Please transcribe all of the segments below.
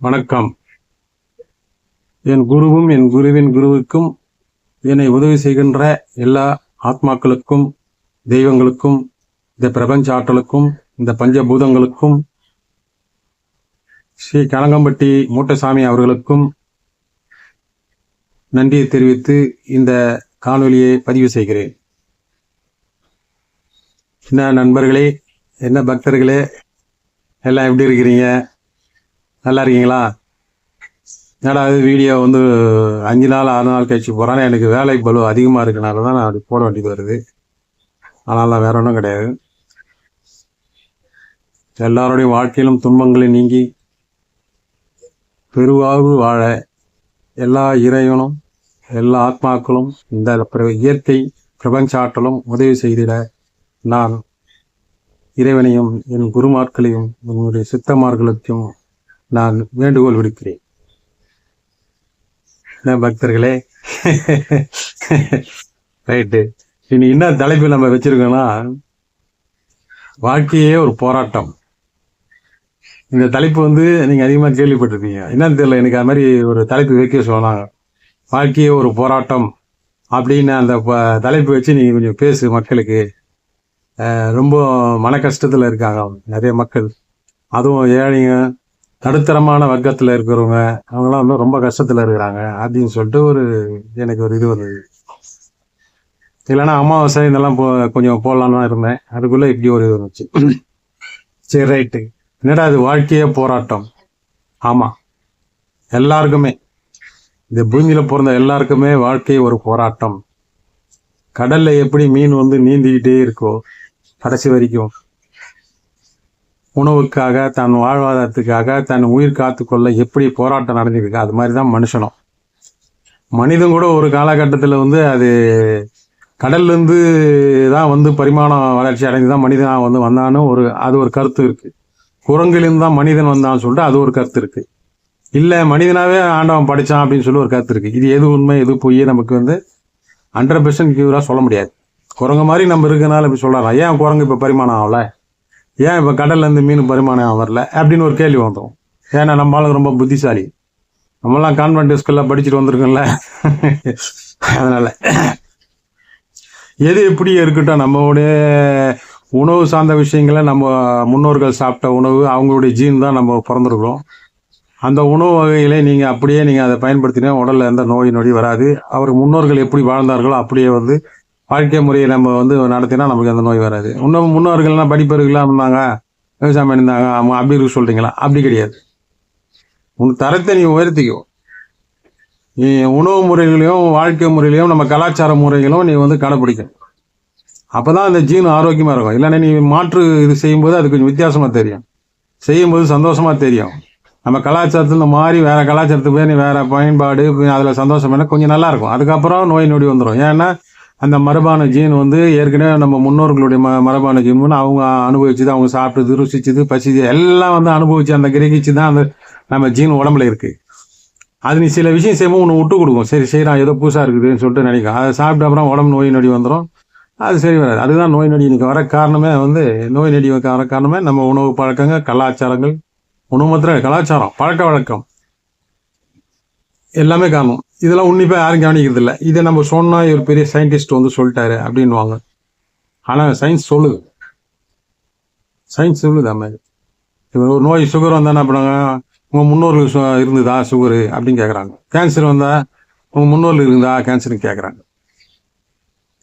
வணக்கம். என் குருவும் என் குருவின் குருவுக்கும் என்னை உதவி செய்கின்ற எல்லா ஆத்மாக்களுக்கும், தெய்வங்களுக்கும், இந்த பிரபஞ்ச ஆற்றலுக்கும், இந்த பஞ்சபூதங்களுக்கும், ஸ்ரீ கனகம்பட்டி மூட்டசாமி அவர்களுக்கும் நன்றியை தெரிவித்து இந்த காணொலியை பதிவு செய்கிறேன். என்ன நண்பர்களே, என்ன பக்தர்களே, எல்லாம் எப்படி இருக்கிறீங்க? நல்லா இருக்கீங்களா? ஏன்னா வீடியோ 5 நாள் 6 நாள் கழிச்சு போகிறேன். எனக்கு வேலை பலு அதிகமாக இருக்கனால தான் நான் அப்படி போட வேண்டியது வருது. ஆனால் தான் வேற ஒன்றும் கிடையாது. எல்லாருடைய வாழ்க்கையிலும் துன்பங்களை நீங்கி பெருவாழ்வு வாழ எல்லா இறைவனும் எல்லா ஆத்மாக்களும் இந்த இயற்கை பிரபஞ்ச ஆற்றலும் உதவி செய்திட நான் இறைவனையும் என் குருமார்களையும் என்னுடைய சித்தமார்களுக்கும் நான் வேண்டுகோள் விடுக்கிறேன். என்ன பக்தர்களே, ரைட்டு. இனி என்ன தலைப்பு நம்ம வச்சிருக்கோம்னா, வாழ்க்கையே ஒரு போராட்டம். இந்த தலைப்பு நீங்க அதிகமா கேள்விப்பட்டிருப்பீங்க. என்னன்னு தெரியல, எனக்கு அது மாதிரி ஒரு தலைப்பு வைக்க சொன்னாங்க. வாழ்க்கையே ஒரு போராட்டம் அப்படின்னு அந்த தலைப்பு வச்சு நீங்க கொஞ்சம் பேசு மக்களுக்கு. ரொம்ப மன கஷ்டத்துல இருக்காங்க நிறைய மக்கள், அதுவும் ஏழைங்க நடுத்தரமான வர்க்கத்தில் இருக்கிறவங்க, அவங்களாம் ரொம்ப கஷ்டத்தில் இருக்கிறாங்க அப்படின்னு சொல்லிட்டு எனக்கு ஒரு இது வந்தது. இல்லைன்னா அமாவாசை இதெல்லாம் கொஞ்சம் போடலான்னு தான் இருந்தேன். அதுக்குள்ளே இப்படி ஒரு இது வந்துச்சு. சரி, ரைட்டு. என்னடா அது வாழ்க்கையே போராட்டம். ஆமாம், எல்லாருக்குமே, இந்த பூமியில் பிறந்த எல்லாருக்குமே வாழ்க்கை ஒரு போராட்டம். கடலில் எப்படி மீன் நீந்திக்கிட்டே இருக்கோ கடைசி வரைக்கும், உணவுக்காக, தன் வாழ்வாதாரத்துக்காக, தன் உயிர் காத்துக்கொள்ள எப்படி போராட்டம் நடந்துருக்கு, அது மாதிரி தான் மனுஷனும். மனிதன் கூட ஒரு காலகட்டத்தில் அது கடல்லேருந்து தான் பரிமாணம் வளர்ச்சி அடைந்து தான் மனிதனாக வந்தான்னு அது ஒரு கருத்து இருக்குது. குரங்கிலிருந்து தான் மனிதன் வந்தான்னு சொல்லிட்டு அது ஒரு கருத்து இருக்குது. இல்லை, மனிதனாகவே ஆண்டவன் படித்தான் அப்படின்னு சொல்லி ஒரு கருத்து இருக்குது. இது எது உண்மை எது பொய் நமக்கு 100% கியூராக சொல்ல முடியாது. குரங்கு மாதிரி நம்ம இருக்கனால இப்படி சொல்லலாம். ஏன் குரங்கு இப்போ பரிமாணம் ஆகலை, ஏன் இப்போ கடல்லேருந்து மீன் பரிமாணம் வரல அப்படின்னு ஒரு கேள்வி வந்துடும். ஏன்னா நம்ம ஆளுங்க ரொம்ப புத்திசாலி, நம்மளாம் கான்வென்ட் ஸ்கூலில் படிச்சுட்டு வந்திருக்கோம்ல. அதனால் எது எப்படி இருக்கட்டும், நம்மளுடைய உணவு சார்ந்த விஷயங்களை, நம்ம முன்னோர்கள் சாப்பிட்ட உணவு, அவங்களுடைய ஜீன் தான் நம்ம பிறந்திருக்கிறோம். அந்த உணவு வகைகளை நீங்கள் அப்படியே அதை பயன்படுத்தினா உடலில் எந்த நோய் நொடி வராது. அவர் முன்னோர்கள் எப்படி வாழ்ந்தார்களோ அப்படியே வாழ்க்கை முறையை நம்ம நடத்தினா நமக்கு அந்த நோய் வராது. இன்னும் முன்னோர்கள்லாம் படிப்பவர்களாக இருந்தாங்க, விவசாயம் பண்ணியிருந்தாங்க, அவங்க அப்படி இருக்கு சொல்கிறீங்களா? அப்படி கிடையாது. உன் தரத்தை நீ உயர்த்திக்கோ. நீ உணவு முறைகளையும் வாழ்க்கை முறைகளையும் நம்ம கலாச்சார முறைகளும் நீ கடைப்பிடிக்கணும். அப்போ தான் அந்த ஜீன் ஆரோக்கியமாக இருக்கும். இல்லைன்னா நீ மாற்று இது செய்யும்போது அது கொஞ்சம் வித்தியாசமாக தெரியும், செய்யும்போது சந்தோஷமாக தெரியும். நம்ம கலாச்சாரத்தில் மாறி வேறு கலாச்சாரத்துக்கு போய் நீ வேறு பயன்பாடு அதில் சந்தோஷம் பண்ணால் கொஞ்சம் நல்லாயிருக்கும். அதுக்கப்புறம் நோய் நொடி வந்துடும். ஏன்னா அந்த மரபான ஜீன் ஏற்கனவே நம்ம முன்னோர்களுடைய மரபான ஜீன் அவங்க அனுபவிச்சுது, அவங்க சாப்பிட்டது, ருசிச்சது, பசிது எல்லாம் அனுபவிச்சு அந்த கிரகிச்சு தான் அந்த நம்ம ஜீன் உடம்புல இருக்குது. அது நீ சில விஷயம் செய்யும்போது ஒன்று விட்டு கொடுக்கும். சரி செய்யலாம், ஏதோ புதுசாக இருக்குதுன்னு சொல்லிட்டு நினைக்கும். அதை சாப்பிட்ட அப்புறம் உடம்பு நோய் நொடி வந்துடும். அது சரி வராது. அதுதான் நோய் நொடி இன்னைக்கு வர காரணமே நோய் நொடி வர காரணமே நம்ம உணவு பழக்கங்கள், கலாச்சாரங்கள், உணவு மாத்திரம் கலாச்சாரம், பழக்க வழக்கம் எல்லாமே காரணம். இதெல்லாம் உன்னிப்பாக யாரும் கவனிக்கிறது இல்லை. இதை நம்ம சொன்னால் ஒரு பெரிய சயின்டிஸ்ட் சொல்லிட்டாரு அப்படின்வாங்க. ஆனால் சயின்ஸ் சொல்லுது, அது மாதிரி. இப்போ ஒரு நோய் சுகர் வந்தால் என்ன பண்ணாங்க, உங்கள் முன்னோர்கள் இருந்ததா சுகரு அப்படின்னு கேட்குறாங்க. கேன்சர் வந்தால் உங்கள் முன்னோர்கள் இருந்தா கேன்சர்னு கேட்குறாங்க.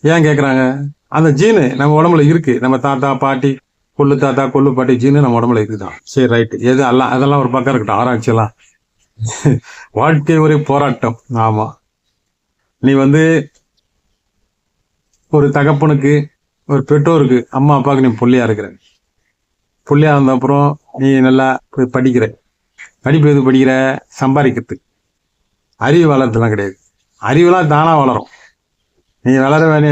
ஏன் கேட்குறாங்க? அந்த ஜீனு நம்ம உடம்புல இருக்குது. நம்ம தாத்தா பாட்டி, கொள்ளு தாத்தா கொள்ளு பாட்டி ஜீனு நம்ம உடம்புல இருக்குதான். சரி, ரைட்டு. எது அதெல்லாம் ஒரு பக்கம் இருக்கட்டும், ஆராய்ச்சியெல்லாம். வாழ்க்கை ஒரு போராட்டம். ஆமா, நீ ஒரு தகப்பனுக்கு, ஒரு பெற்றோருக்கு, அம்மா அப்பாவுக்கு நீ புள்ளியா இருக்கிற. புள்ளியா இருந்த அப்புறம் நீ நல்லா போய் படிக்கிற. படிப்பு எது படிக்கிற? சம்பாதிக்கிறதுக்கு. அறிவு வளர்றதுலாம் கிடையாது. அறிவுலாம் தானா வளரும். நீ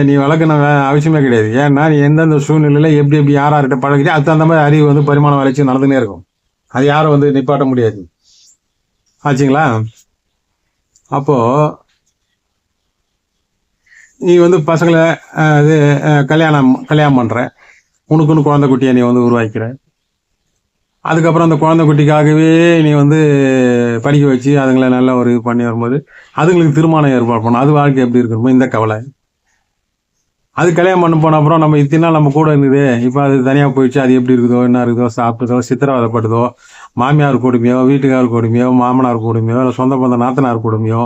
நீ வளர்க்கணும் அவசியமே கிடையாது. ஏன்னா நீ எந்தெந்த சூழ்நிலையில எப்படி எப்படி யார்கிட்ட பழகிட்டே அதுக்கு அந்த மாதிரி அறிவு பரிமாண வளர்ச்சி நடந்துனே இருக்கும். அது யாரும் நிப்பாட்ட முடியாது. ஆச்சுங்களா? அப்போ நீ பசங்களை கல்யாணம் பண்ணுற, உனக்குன்னு குழந்தை குட்டியை நீ உருவாக்கிற. அதுக்கப்புறம் அந்த குழந்தை குட்டிக்காகவே நீ வந்து படிக்க வச்சு அதுங்களை நல்லா ஒரு இது பண்ணி வரும்போது அதுங்களுக்கு திருமணம் ஏற்பாடு பண்ணணும். அது வாழ்க்கை எப்படி இருக்கணுமோ இந்த கவலை. அது கல்யாணம் பண்ண போன அப்புறம் நம்ம இத்தனை நாள் நம்ம கூட இருந்தது, இப்போ அது தனியாக போயிடுச்சு. அது எப்படி இருக்குதோ, என்ன இருக்குதோ, சாப்பிட்டதோ, சித்திரவதைப்படுதோ, மாமியார் கொடுமையோ, வீட்டுக்கார் கொடுமையோ, மாமனார் கொடுமையோ, இல்லை சொந்த பந்த நாத்தனார் கொடுமையோ,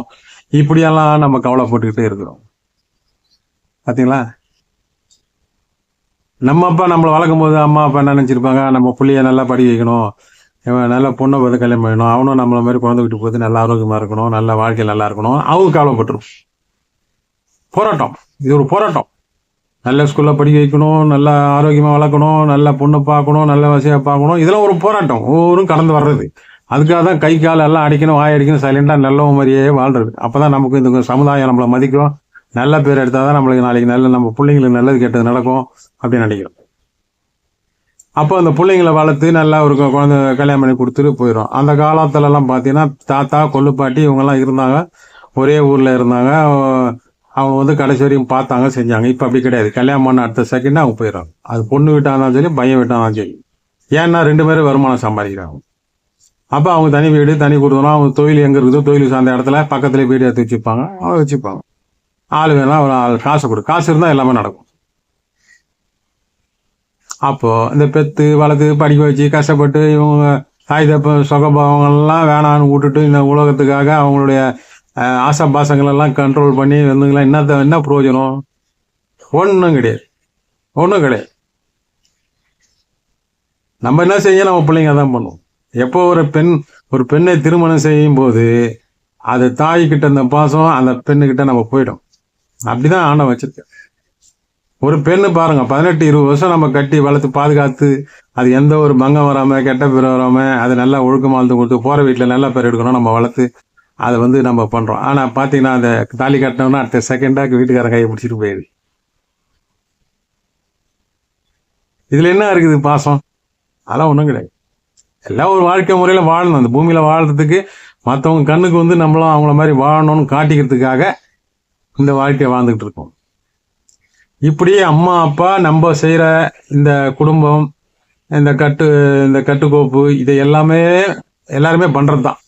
இப்படியெல்லாம் நம்ம கவலைப்பட்டுக்கிட்டே இருக்கிறோம். பார்த்தீங்களா? நம்ம அப்பா நம்மளை வளர்க்கும் போது அம்மா அப்பா என்ன நினச்சிருப்பாங்க, நம்ம பிள்ளைய நல்லா படிக்க வைக்கணும், இவன் நல்ல பொண்ணை பார்த்து கல்யாணம் பண்ணணும், அவனும் நம்மளை மாதிரி குழந்தை விட்டு போது நல்லா ஆரோக்கியமாக இருக்கணும், நல்ல வாழ்க்கை நல்லா இருக்கணும், அவங்க கவலைப்பட்டுரும். போராட்டம், இது ஒரு போராட்டம். நல்ல ஸ்கூலில் படிக்க வைக்கணும், நல்லா ஆரோக்கியமாக வளர்க்கணும், நல்ல பொண்ணை பார்க்கணும், நல்ல வசதியாக பார்க்கணும், இதெல்லாம் ஒரு போராட்டம், ஒவ்வொரும் கடந்து வர்றது. அதுக்காக தான் கை கால் எல்லாம் அடிக்கணும், வாய் அடிக்கணும், சைலண்டாக நல்லவங்க மாதிரியே வாழ்றது. அப்போ தான் நமக்கு இந்த சமுதாயம் நம்மளை மதிக்கும், நல்ல பேர் எடுத்தால் தான் நம்மளுக்கு நாளைக்கு நல்ல நம்ம பிள்ளைங்களுக்கு நல்லது கெட்டது நடக்கும் அப்படின்னு நினைக்கிறோம். அப்போ அந்த பிள்ளைங்களை வளர்த்து நல்லா ஒரு குழந்தை கல்யாணம் பண்ணி கொடுத்துட்டு போயிடும். அந்த காலத்துலலாம் பார்த்தீங்கன்னா தாத்தா கொள்ளுப்பாட்டி இவங்கெல்லாம் இருந்தாங்க, ஒரே ஊரில் இருந்தாங்க, அவங்க வந்து கடைசி வரையும் பார்த்தாங்க, செஞ்சாங்க. இப்போ அப்படி கிடையாது. கல்யாணம் பண்ண அடுத்த செகண்ட் அவங்க போயிடுறாங்க. அது பொண்ணு வீட்டாக இருந்தாலும் சரி, பையன் வீட்டாக இருந்தாலும் சரி. ஏன்னா 2 பேரும் வருமானம் சம்பாதிக்கிறாங்க. அப்போ அவங்க தனி வீடு தனி கொடுத்தோம்னா அவங்க தொழில் எங்கே இருக்குதோ தொழில் சார்ந்த இடத்துல பக்கத்துலேயே வீடு எடுத்து வச்சுப்பாங்க, அவங்க வச்சுப்பாங்க. ஆள் வேணா ஒரு ஆள் காசு கொடு, காசு இருந்தால் எல்லாமே நடக்கும். அப்போது இந்த பெற்று வளர்த்து படிக்க வச்சு கஷ்டப்பட்டு இவங்க தாய் தப்ப சுகபாவங்கள்லாம் வேணான்னு விட்டுட்டு இந்த உலகத்துக்காக அவங்களுடைய ஆசை பாசங்களெல்லாம் கண்ட்ரோல் பண்ணி வந்துங்களா என்ன பிரயோஜனம்? ஒன்றும் கிடையாது, ஒன்றும் கிடையாது. நம்ம என்ன செய்ய, நம்ம பிள்ளைங்க தான் பண்ணுவோம். எப்போ ஒரு பெண்ணை திருமணம் செய்யும் போது அது தாய்கிட்ட இந்த பாசம் அந்த பெண்ணுக்கிட்ட நம்ம போயிடும். அப்படிதான் ஆண்டவன் வச்சிருக்க. ஒரு பெண்ணு பாருங்க, 18-20 வருஷம் நம்ம கட்டி வளர்த்து பாதுகாத்து அது எந்த ஒரு பங்கம் வராமல் கெட்ட பேர் வராமல் அது நல்லா ஒழுக்கமாக வளர்த்து கொடுத்து போகிற வீட்டில் நல்ல பேர் எடுக்கணும் நம்ம வளர்த்து அதை வந்து நம்ம பண்ணுறோம். ஆனால் பார்த்தீங்கன்னா அந்த தாலி கட்டினோம்னா அடுத்த செகண்டாக வீட்டுக்காரன் கையை பிடிச்சிட்டு போயிடுது. இதில் என்ன இருக்குது பாசம்? அதெல்லாம் ஒன்றும் கிடையாது. எல்லாம் ஒரு வாழ்க்கை முறையில் வாழணும். அந்த பூமியில் வாழ்கிறதுக்கு மற்றவங்க கண்ணுக்கு வந்து நம்மளும் அவங்கள மாதிரி வாழணும்னு காட்டிக்கிறதுக்காக இந்த வாழ்க்கையை வாழ்ந்துக்கிட்டு இருக்கோம். இப்படியே அம்மா அப்பா நம்ம செய்கிற இந்த குடும்பம் இந்த கட்டுக்கோப்பு இதை எல்லாருமே பண்ணுறது தான்.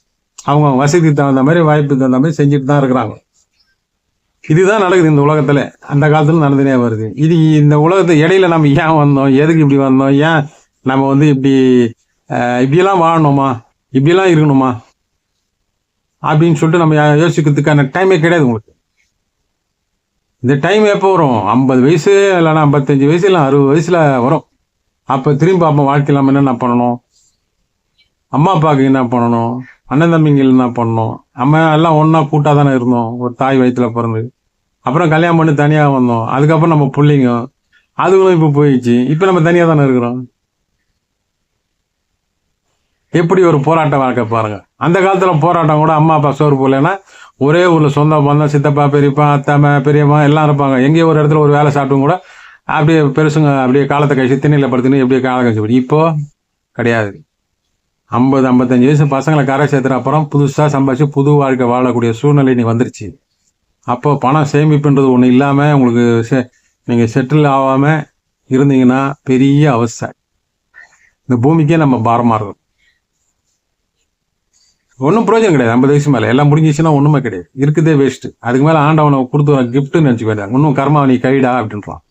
அவங்க வசதிக்கு தகுந்த மாதிரி வாய்ப்புக்கு தகுந்த மாதிரி செஞ்சுட்டு தான் இருக்கிறாங்க. இதுதான் நடக்குது இந்த உலகத்தில். அந்த காலத்துல நடந்துனே வருது. இது இந்த உலகத்து இடையில நம்ம ஏன் வந்தோம், எதுக்கு இப்படி வந்தோம், ஏன் நம்ம வந்து இப்படியெல்லாம் வாழணுமா, இப்படியெல்லாம் இருக்கணுமா அப்படின்னு சொல்லிட்டு நம்ம யோசிக்கிறதுக்கான டைமே கிடையாது உங்களுக்கு. இந்த டைம் எப்போ வரும்? 50 வயசு இல்லைன்னா 55 வயசு இல்லை 60 வயசுல வரும். அப்போ திரும்பி பார்ப்போம் வாழ்க்கையில் நம்ம என்னென்ன பண்ணணும், அம்மா அப்பாவுக்கு என்ன பண்ணணும், அண்ணன் தம்பிங்கள் என்ன பண்ணணும். நம்ம எல்லாம் ஒன்றா கூட்டாக தானே இருந்தோம் ஒரு தாய் வயிற்றுல பிறந்து. அப்புறம் கல்யாணம் பண்ணி தனியாக வந்தோம். அதுக்கப்புறம் நம்ம பிள்ளைங்க அதுகளும் இப்போ போயிடுச்சு. இப்போ நம்ம தனியாக தானே இருக்கிறோம். எப்படி ஒரு போராட்ட வாழ்க்கை பாருங்க. அந்த காலத்தில் போராட்டம் கூட அம்மா அப்பா சோறு போடலைன்னா ஒரே ஊரில் சொந்த பந்தம் சித்தப்பா பெரியப்பா அத்தாம்மா பெரியம்மா எல்லாம் இருப்பாங்க. எங்கேயோ ஒரு இடத்துல ஒரு வேலை சாப்பிட்டும் கூட அப்படியே பெருசுங்க அப்படியே காலத்தை கழிச்சு திண்ணையில் படுத்துன்னு எப்படியே காலை கழிச்சு. இப்போ கிடையாது. 50-55 வயசு பசங்களை கரை சேர்த்துற அப்புறம் புதுசாக சம்பாதிச்சு புது வாழ்க்கை வாழக்கூடிய சூழ்நிலை நீ வந்துருச்சு. அப்போ பணம் சேமிப்புன்றது ஒன்று இல்லாமல் உங்களுக்கு நீங்கள் செட்டில் ஆகாமல் இருந்தீங்கன்னா பெரிய அவஸ்தை. இந்த பூமிக்கே நம்ம பாரமாக இருக்கும். ஒன்றும் பிரயோஜனம் கிடையாது. 50 வயசு மேலே எல்லாம் முடிஞ்சிச்சுன்னா ஒன்றுமே கிடையாது, இருக்குதே வேஸ்ட்டு. அதுக்கு மேலே ஆண்டவனை கொடுத்து கிஃப்ட்டுன்னு நினச்சி வேண்டாம். இன்னும் கர்மா நீ கைடா அப்படின்றான்.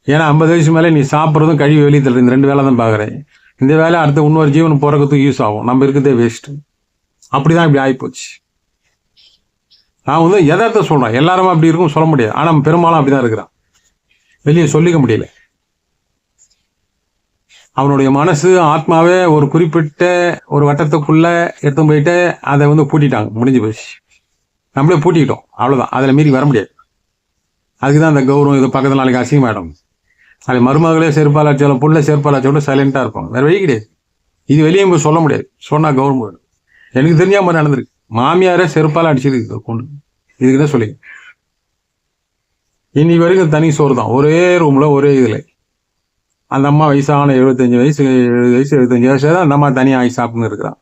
ஏன்னா 50 வயசு மேலே நீ சாப்பிட்றதும் கழுவி வெளியே தள்ளுறது, இந்த 2 வேலை தான் பார்க்குறேன். இந்த வேலை அடுத்த இன்னொரு ஜீவன் போகிறதுக்கு யூஸ் ஆகும். நம்ம இருக்குதே வேஸ்ட்டு. அப்படி தான் இப்படி ஆகிப்போச்சு. நான் வந்து எதார்த்த சொல்கிறேன், எல்லாருமே அப்படி இருக்கும் சொல்ல முடியாது. ஆனால் பெரும்பாலும் அப்படி தான் இருக்கிறான். வெளியே சொல்லிக்க முடியல. அவனுடைய மனசு ஆத்மாவே ஒரு குறிப்பிட்ட ஒரு வட்டத்துக்குள்ள எடுத்து போயிட்டு அதை வந்து பூட்டிட்டாங்க, முடிஞ்சு போச்சு. நம்மளே பூட்டிக்கிட்டோம், அவ்வளோதான். அதில் மீறி வர முடியாது. அதுக்கு தான் அந்த கௌரவம் இது பக்கத்தில் நாளைக்கு அசிங்கமாயிடும். அது மருமகளே செருப்பாலாச்சோம் புள்ள செருப்பாலாச்சோட சைலண்டாக இருப்பாங்க, வேறு வழி கிடையாது. இது வெளியே போய் சொல்ல முடியாது, சொன்னால் கௌரவம் போயிடும். எனக்கு தெரிஞ்ச மாதிரி நடந்திருக்கு. மாமியாரே செருப்பால் அடிச்சிருக்கு பொண்ணு. இதுக்கு தான் சொல்லி இன்னைக்கு வரைக்கும் தனி சோறு தான், ஒரே ரூமில் ஒரே இதில். அந்த அம்மா வயசான 75 வயசு 75 வயசு தான் அந்த அம்மா தனியாக ஆகி சாப்பிட்டுன்னு இருக்கிறான்.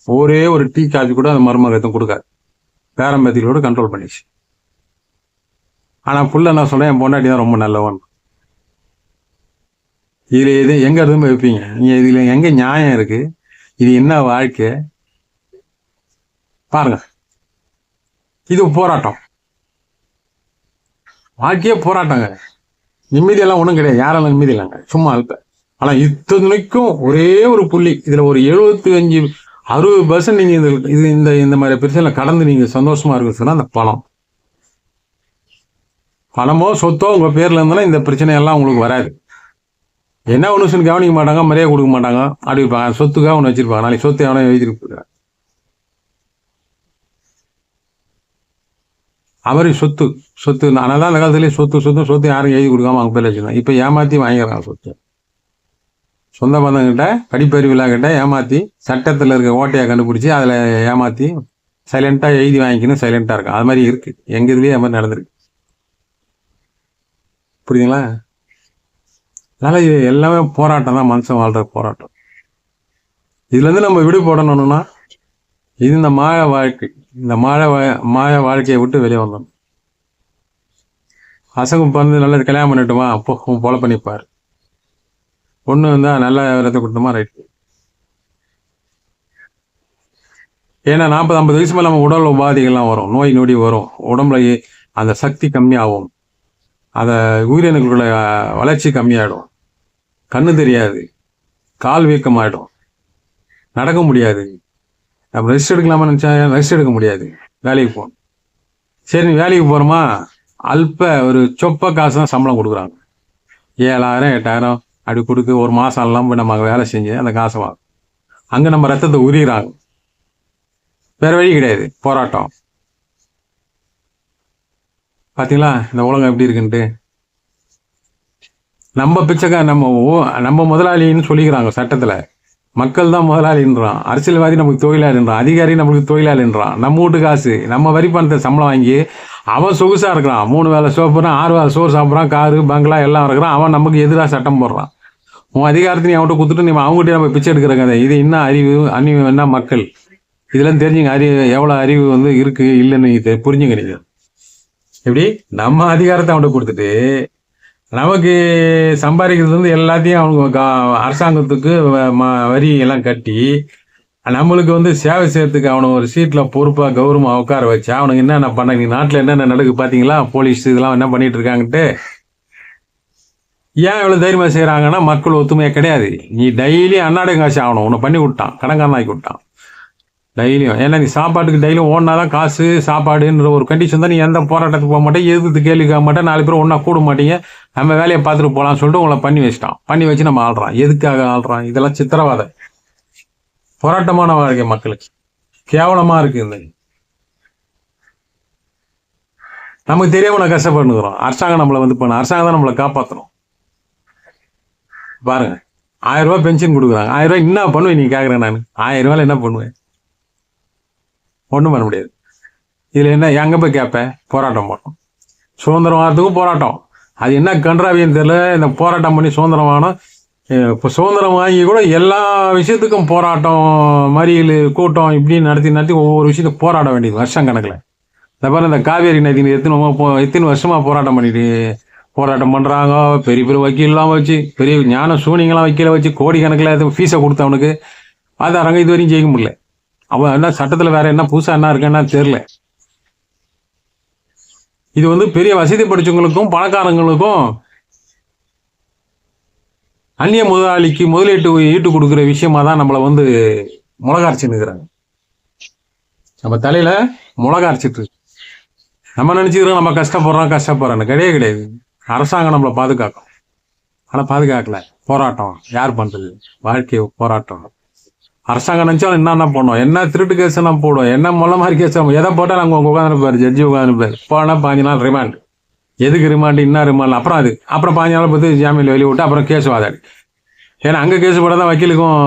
ஒரே ஒரு டீ காஃபி கூட அந்த மருமகத்தும் கொடுக்காது, பேரம்பேத்திகளோடு கண்ட்ரோல் பண்ணிச்சு. ஆனால் புள்ள நான் சொல்கிறேன், என் பொண்டாட்டி தான் ரொம்ப நல்லவன். இதுல எது எங்க இருந்து வைப்பீங்க நீங்க? இதுல எங்க நியாயம் இருக்கு? இது என்ன வாழ்க்கை பாருங்க. இது போராட்டம், வாழ்க்கையே போராட்டங்க. நிம்மதியெல்லாம் ஒன்றும் கிடையாது, யாரெல்லாம் நிம்மதி இல்லைங்க, சும்மா அல்ப. ஆனா இத்தனைக்கும் ஒரே ஒரு புள்ளி, இதுல ஒரு 75-60% நீங்க இந்த மாதிரி பிரச்சனை கடந்து நீங்க சந்தோஷமா இருக்குன்னா அந்த பணமோ சொத்தோ உங்க பேர்ல இருந்தாலும் இந்த பிரச்சனை எல்லாம் உங்களுக்கு வராது. என்ன ஒன்று கவனிக்க மாட்டாங்க, மரியாதை கொடுக்க மாட்டாங்க, அப்படி இருப்பாங்க. சொத்துக்காக ஒன்று வச்சிருப்பாங்க, நாளைக்கு சொத்து எவனோ எழுதிருப்பாங்க. அவரு சொத்து அதனால தான் அந்த காலத்துலேயே சொத்து யாரும் எழுதி கொடுக்காம அவங்க பேர் வச்சிருந்தாங்க. இப்போ ஏமாத்தி வாங்கிடுறாங்க சொத்து. சொந்த பந்தங்கிட்ட படிப்பறிவிழாக்கிட்ட ஏமாத்தி சட்டத்தில் இருக்க ஓட்டையை கண்டுபிடிச்சி அதில் ஏமாத்தி சைலண்டாக எழுதி வாங்கிக்கணும், சைலண்டாக இருக்கும். அது மாதிரி இருக்கு, எங்க இதுலேயே அது மாதிரி நடந்திருக்கு. புரியுதுங்களா? அதனால இது எல்லாமே போராட்டம் தான், மனுஷன் வாழ்ற போராட்டம். இதுலேருந்து நம்ம விடுபடணும்னா இது இந்த மாய வாழ்க்கையை விட்டு வெளியே வந்தோம். பசங்க பிறந்து நல்லது கல்யாணம் பண்ணிட்டுமா, அப்போ பொலை பண்ணிப்பார். பொண்ணு வந்தா நல்ல விரத்தை கொடுத்தோமா, ரைட்டு. ஏன்னா 40-50 வயசு மேலே நம்ம உடல் உபாதைகள்லாம் வரும், நோய் நொடி வரும், உடம்புல அந்த சக்தி கம்மியாகும், அந்த உயிரினங்களோட வளர்ச்சி கம்மியாயிடும், கண்ணு தெரியாது, கால் வீக்கமாயிடும், நடக்க முடியாது. நம்ம ரெஸ்ட் எடுக்கலாமா நினச்சா ரெஸ்ட் எடுக்க முடியாது, வேலைக்கு போகணும். சரி வேலைக்கு போகிறோமா, அல்ப ஒரு சொப்ப காசு தான் சம்பளம் கொடுக்குறாங்க. 7,000 8,000 அப்படி கொடுத்து ஒரு மாதம் எல்லாம் போய் நம்ம வேலை செஞ்சு அந்த காசை வாங்க. அங்கே நம்ம ரத்தத்தை உரிகிறாங்க, வேற வழி கிடையாது, போராட்டம். பார்த்தீங்களா இந்த உலகம் எப்படி இருக்குன்ட்டு? நம்ம பிச்சைக்கா நம்ம முதலாளின்னு சொல்லிக்கிறாங்க சட்டத்தில். மக்கள் தான் முதலாளின்றான், அரசியல்வாதி நமக்கு தொழிலாளின்றான், அதிகாரி நம்மளுக்கு தொழிலாளின்றான். நம்ம வீட்டு காசு நம்ம வரி பணத்தை சம்பளம் வாங்கி அவன் சொகுசாக இருக்கிறான், 3 வேளை சோப்புறான், 6 வேளை சோறு சாப்பிட்றான், காரு பங்களா எல்லாம் இருக்கிறான். அவன் நமக்கு எதிராக சட்டம் போடுறான். உன் அதிகாரத்தை நீ அவன்கிட்ட கொடுத்துட்டு நீ அவங்ககிட்ட நம்ம பிச்சை எடுக்கிற கதை. இது என்ன அறிவு என்ன மக்கள்? இதெல்லாம் தெரிஞ்சுங்க, எவ்வளோ அறிவு இருக்கு இல்லைன்னு புரிஞ்சுங்க. நீங்க எப்படி நம்ம அதிகாரத்தை அவன்கிட்ட கொடுத்துட்டு நமக்கு சம்பாதிக்கிறது எல்லாத்தையும் அவங்க அரசாங்கத்துக்கு வரி எல்லாம் கட்டி நம்மளுக்கு சேவை செய்யறதுக்கு அவனை ஒரு சீட்ல பொறுப்பா கௌரவமா உட்கார வச்சா அவனுக்கு என்னென்ன பண்ண, நீ நாட்டுல என்னென்ன நடக்கு பாத்தீங்களா? போலீஸ் இதெல்லாம் என்ன பண்ணிட்டு இருக்காங்கட்டு. ஏன் இவ்வளவு தைரியமா செய்யறாங்கன்னா மக்கள் ஒத்துமையா கிடையாது. நீ டெய்லி அன்னாடை காசு ஆகணும், உன்னை பண்ணி விட்டான், கடன்காரன் ஆக்கி விட்டான் டெய்லியும். ஏன்னா நீ சாப்பாட்டுக்கு டெய்லியும் ஓடினாதான் காசு சாப்பாடுன்ற ஒரு கண்டிஷன் தான். நீ எந்த போராட்டத்துக்கு போக மாட்டேன், எதிர்த்து கேள்வி கேட்க மாட்டேன், 4 பேர் ஒன்னா கூட மாட்டீங்க, நம்ம வேலையை பார்த்துட்டு போகலாம்னு சொல்லிட்டு உங்களை பண்ணி வச்சுட்டான். பண்ணி வச்சு நம்ம ஆள்றான். எதுக்காக ஆள்றான்? இதெல்லாம் சித்திரவாதை, போராட்டமான வாழ்க்கை மக்களுக்கு கேவலமா இருக்கு. நமக்கு தெரியாம நான் கஷ்டப்பட்டுக்கிறோம். அரசாங்கம் நம்மளை அரசாங்கம் தான் நம்மளை காப்பாற்றணும். பாருங்க, 1000 ரூபாய் பென்ஷன் கொடுக்குறாங்க. 1000 ரூபாய் என்ன பண்ணுவேன் நீ கேட்குறேன்? நான் 1000 ரூபாயில என்ன பண்ணுவேன்? ஒன்றும் பண்ண முடியாது. இதுல என்ன எங்க போய் கேட்பேன்? போராட்டம் போட்டோம், சுதந்திரம் வாரத்துக்கும் போராட்டம். அது என்ன கன்றாவின்னு தெரியல. இந்த போராட்டம் பண்ணி சுதந்திரம் வாங்கணும். இப்போ சுதந்திரம் வாங்கி கூட எல்லா விஷயத்துக்கும் போராட்டம், மறியல் கூட்டம் இப்படின்னு நடத்தி ஒவ்வொரு விஷயத்துக்கும் போராட வேண்டியது வருஷம் கணக்கில். இந்த பாரு, இந்த காவேரி நதி எத்தனை வருஷமா போராட்டம் பண்றாங்க. பெரிய பெரிய வக்கீல்லாம் வச்சு, பெரிய ஞான சூனிங்கெல்லாம் வக்கீல வச்சு, கோடிக்கணக்கில் ஃபீஸை கொடுத்தவனுக்கு ஆதாரங்க இது வரையும் ஜெயிக்க முடியல. அவன் என்ன சட்டத்தில் வேற என்ன புதுசா என்ன இருக்குன்னா தெரியல. இது பெரிய வசதி படிச்சவங்களுக்கும் பணக்காரங்களுக்கும் அந்நிய முதலாளிக்கு முதலீட்டு ஈட்டு கொடுக்குற விஷயமா தான் நம்மளை முளகாரிச்சு நிற்கிறாங்க. நம்ம தலையில முளகாரிச்சிட்டு நம்ம நினைச்சுக்கிறோம் நம்ம கஷ்டப்படுறோம். கிடையாது. அரசாங்கம் நம்மளை பாதுகாக்கும், ஆனா பாதுகாக்கல. போராட்டம் யார் பண்றது? வாழ்க்கை போராட்டம். அரசாங்கம் நினைச்சாலும் என்ன பண்ணும்? என்ன திருட்டு கேஸ் எல்லாம் போடும், என்ன முள்ள மாதிரி கேஸ் எதை போட்டால் நாங்கள் உட்காந்துருப்பாரு, ஜட்ஜி உட்காந்துருப்பாரு. போனா 5 நாள் ரிமாண்ட். எதுக்கு ரிமாண்ட்? இன்னும் ரிமாண்ட். அப்புறம் 5 நாள் பார்த்து ஜாமீன் வெளியே விட்டு அப்புறம் கேஸ் வாதாடி. ஏன்னா அங்கே கேஸ் போட தான் வக்கீலுக்கும்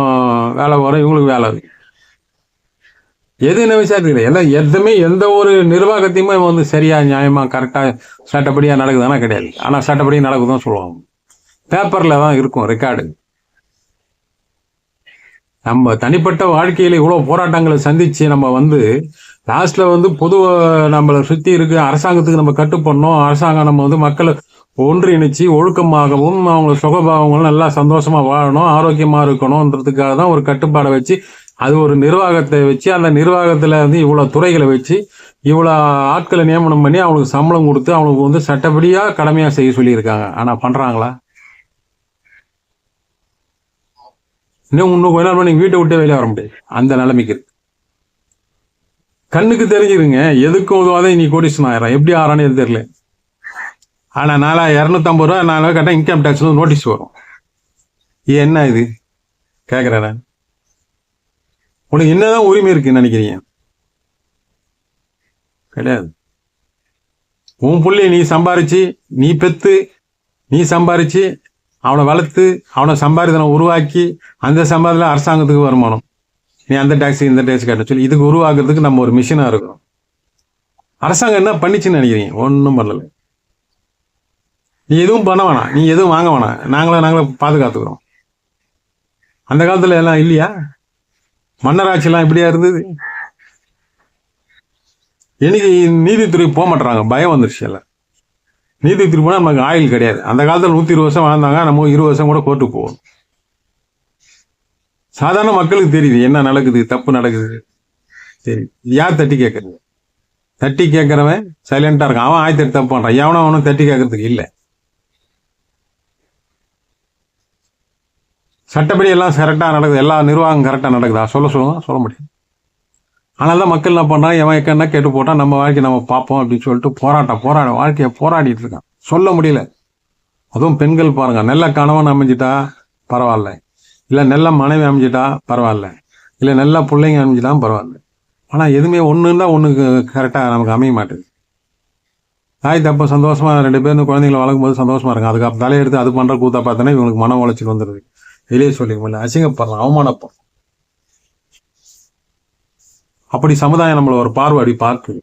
வேலை வரும், இவங்களுக்கு வேலை வரும். எது என்ன விசாரிக்கல. எல்லாம் எதுவுமே எந்த ஒரு நிர்வாகத்தையுமே சரியா நியாயமா கரெக்டா சட்டப்படியா நடக்குதுன்னா கிடையாது. ஆனா சட்டப்படியா நடக்குதுன்னு சொல்லுவாங்க. பேப்பர்ல தான் இருக்கும் ரெக்கார்டு. நம்ம தனிப்பட்ட வாழ்க்கையில இவ்வளவு போராட்டங்களை சந்திச்சு நம்ம லாஸ்ட்ல பொதுவா நம்மளை சுத்தி இருக்கு அரசாங்கத்துக்கு நம்ம கட்டுப்படணும். அரசாங்கம் நம்ம மக்களை ஒன்றிணைச்சு ஒழுக்கமாகவும் அவங்க சுகபாவங்களும் நல்லா சந்தோஷமா வாழணும், ஆரோக்கியமா இருக்கணும்ன்றதுக்காக தான் ஒரு கட்டுப்பாடை வச்சு அது ஒரு நிர்வாகத்தை வச்சு அந்த நிர்வாகத்துல வந்து இவ்வளவு துறைகளை வச்சு இவ்வளவு ஆட்களை நியமனம் பண்ணி அவங்களுக்கு சம்பளம் கொடுத்து அவங்களுக்கு வந்து சட்டப்படியா கடமையா செய்ய சொல்லியிருக்காங்க. ஆனா பண்றாங்களா? இன்னும் கொஞ்ச நாள் பண்ணி வீட்டை விட்டே வெளியே வர முடியாது, அந்த நிலைமைக்கு இருக்கு. கண்ணுக்கு தெரிஞ்சிருங்க, எதுக்கும் உதவாத நீ கோடீஸ்வரன் ஆயிரம், எப்படி ஆறான்னு எது தெரியல. ஆனா 250 ரூபா 4 ரூபா கேட்டா இன்கம் டேக்ஸ் நோட்டீஸ் வரும். என்ன இது கேக்குறேன், உனக்கு என்னதான் உரிமை இருக்குன்னு நினைக்கிறீங்க? கிடையாது. உன் புள்ளைய நீ சம்பாரிச்சு, நீ பெத்து, நீ சம்பாரிச்சு அவனை வளர்த்து அவனை சம்பாதித்தனை உருவாக்கி அந்த சம்பாதில அரசாங்கத்துக்கு வருமானம், நீ அந்த டேக்ஸ் இந்த டேக்ஸ் கேட்ட சொல்லி இதுக்கு உருவாக்குறதுக்கு நம்ம ஒரு மிஷினா இருக்கிறோம். அரசாங்கம் என்ன பண்ணிச்சுன்னு நினைக்கிறீங்க? ஒன்றும் பண்ணல. நீ எதுவும் பண்ண வேணாம், நீ எதுவும் வாங்க வேணாம், நாங்களே பாதுகாத்துக்கிறோம். அந்த காலத்துல எல்லாம் இல்லையா? மன்னராட்சி எல்லாம் இப்படியா இருந்தது? இன்னைக்கு நீதித்துறை போக மாட்டாங்க, பயம் வந்துருச்சு. எல்லாம் நீதித்துறை போனால் நமக்கு ஆயுள் கிடையாது. அந்த காலத்தில் 120 வருஷம் வாழ்ந்தாங்க, நம்ம 20 வருஷம் கூட கோர்ட்டுக்கு போவோம். சாதாரண மக்களுக்கு தெரியுது என்ன நடக்குது, தப்பு நடக்குது. சரி, யார் தட்டி கேட்கறது? தட்டி கேட்கறவன் சைலண்டா இருக்கான், அவன் ஆயத்தடி தப்பு பண்றான். எவனும் அவனும் தட்டி கேட்கறதுக்கு இல்லை. சட்டப்படி எல்லாம் கரெக்டா நடக்குது, எல்லா நிர்வாகம் கரெக்டா நடக்குதா? சொல்ல முடியும். ஆனால் தான் மக்கள் என்ன பண்றான், எவன் என்ன கேட்டு போட்டான், நம்ம வாழ்க்கை நம்ம பார்ப்போம் அப்படின்னு சொல்லிட்டு வாழ்க்கையை போராடிட்டு இருக்கான். சொல்ல முடியல. அதுவும் பெண்கள் பாருங்க, நல்ல கணவன் அமைஞ்சிட்டா பரவாயில்ல, இல்லை நல்ல மனைவி அமைஞ்சிட்டா பரவாயில்ல, இல்லை நல்ல பிள்ளைங்க அமைஞ்சிட்டா பரவாயில்ல. ஆனால் எதுவுமே ஒன்றுன்னா ஒன்றுக்கு கரெக்டாக நமக்கு அமைய மாட்டேது. தாய் தப்ப சந்தோஷமா 2 பேரும் குழந்தைங்களை வளர்க்கும் போது சந்தோஷமா இருக்கும். அதுக்கு தலையெடுத்து அது பண்ற கூத்தா பார்த்தோன்னா இவங்களுக்கு மன உளைச்சல் வந்துடுது. வெளியே சொல்லிக்க முடியல, அசிங்கப்படுறான், அவமானப்படுறான். அப்படி சமுதாயம் நம்மள ஒரு பார்வை பார்க்குது.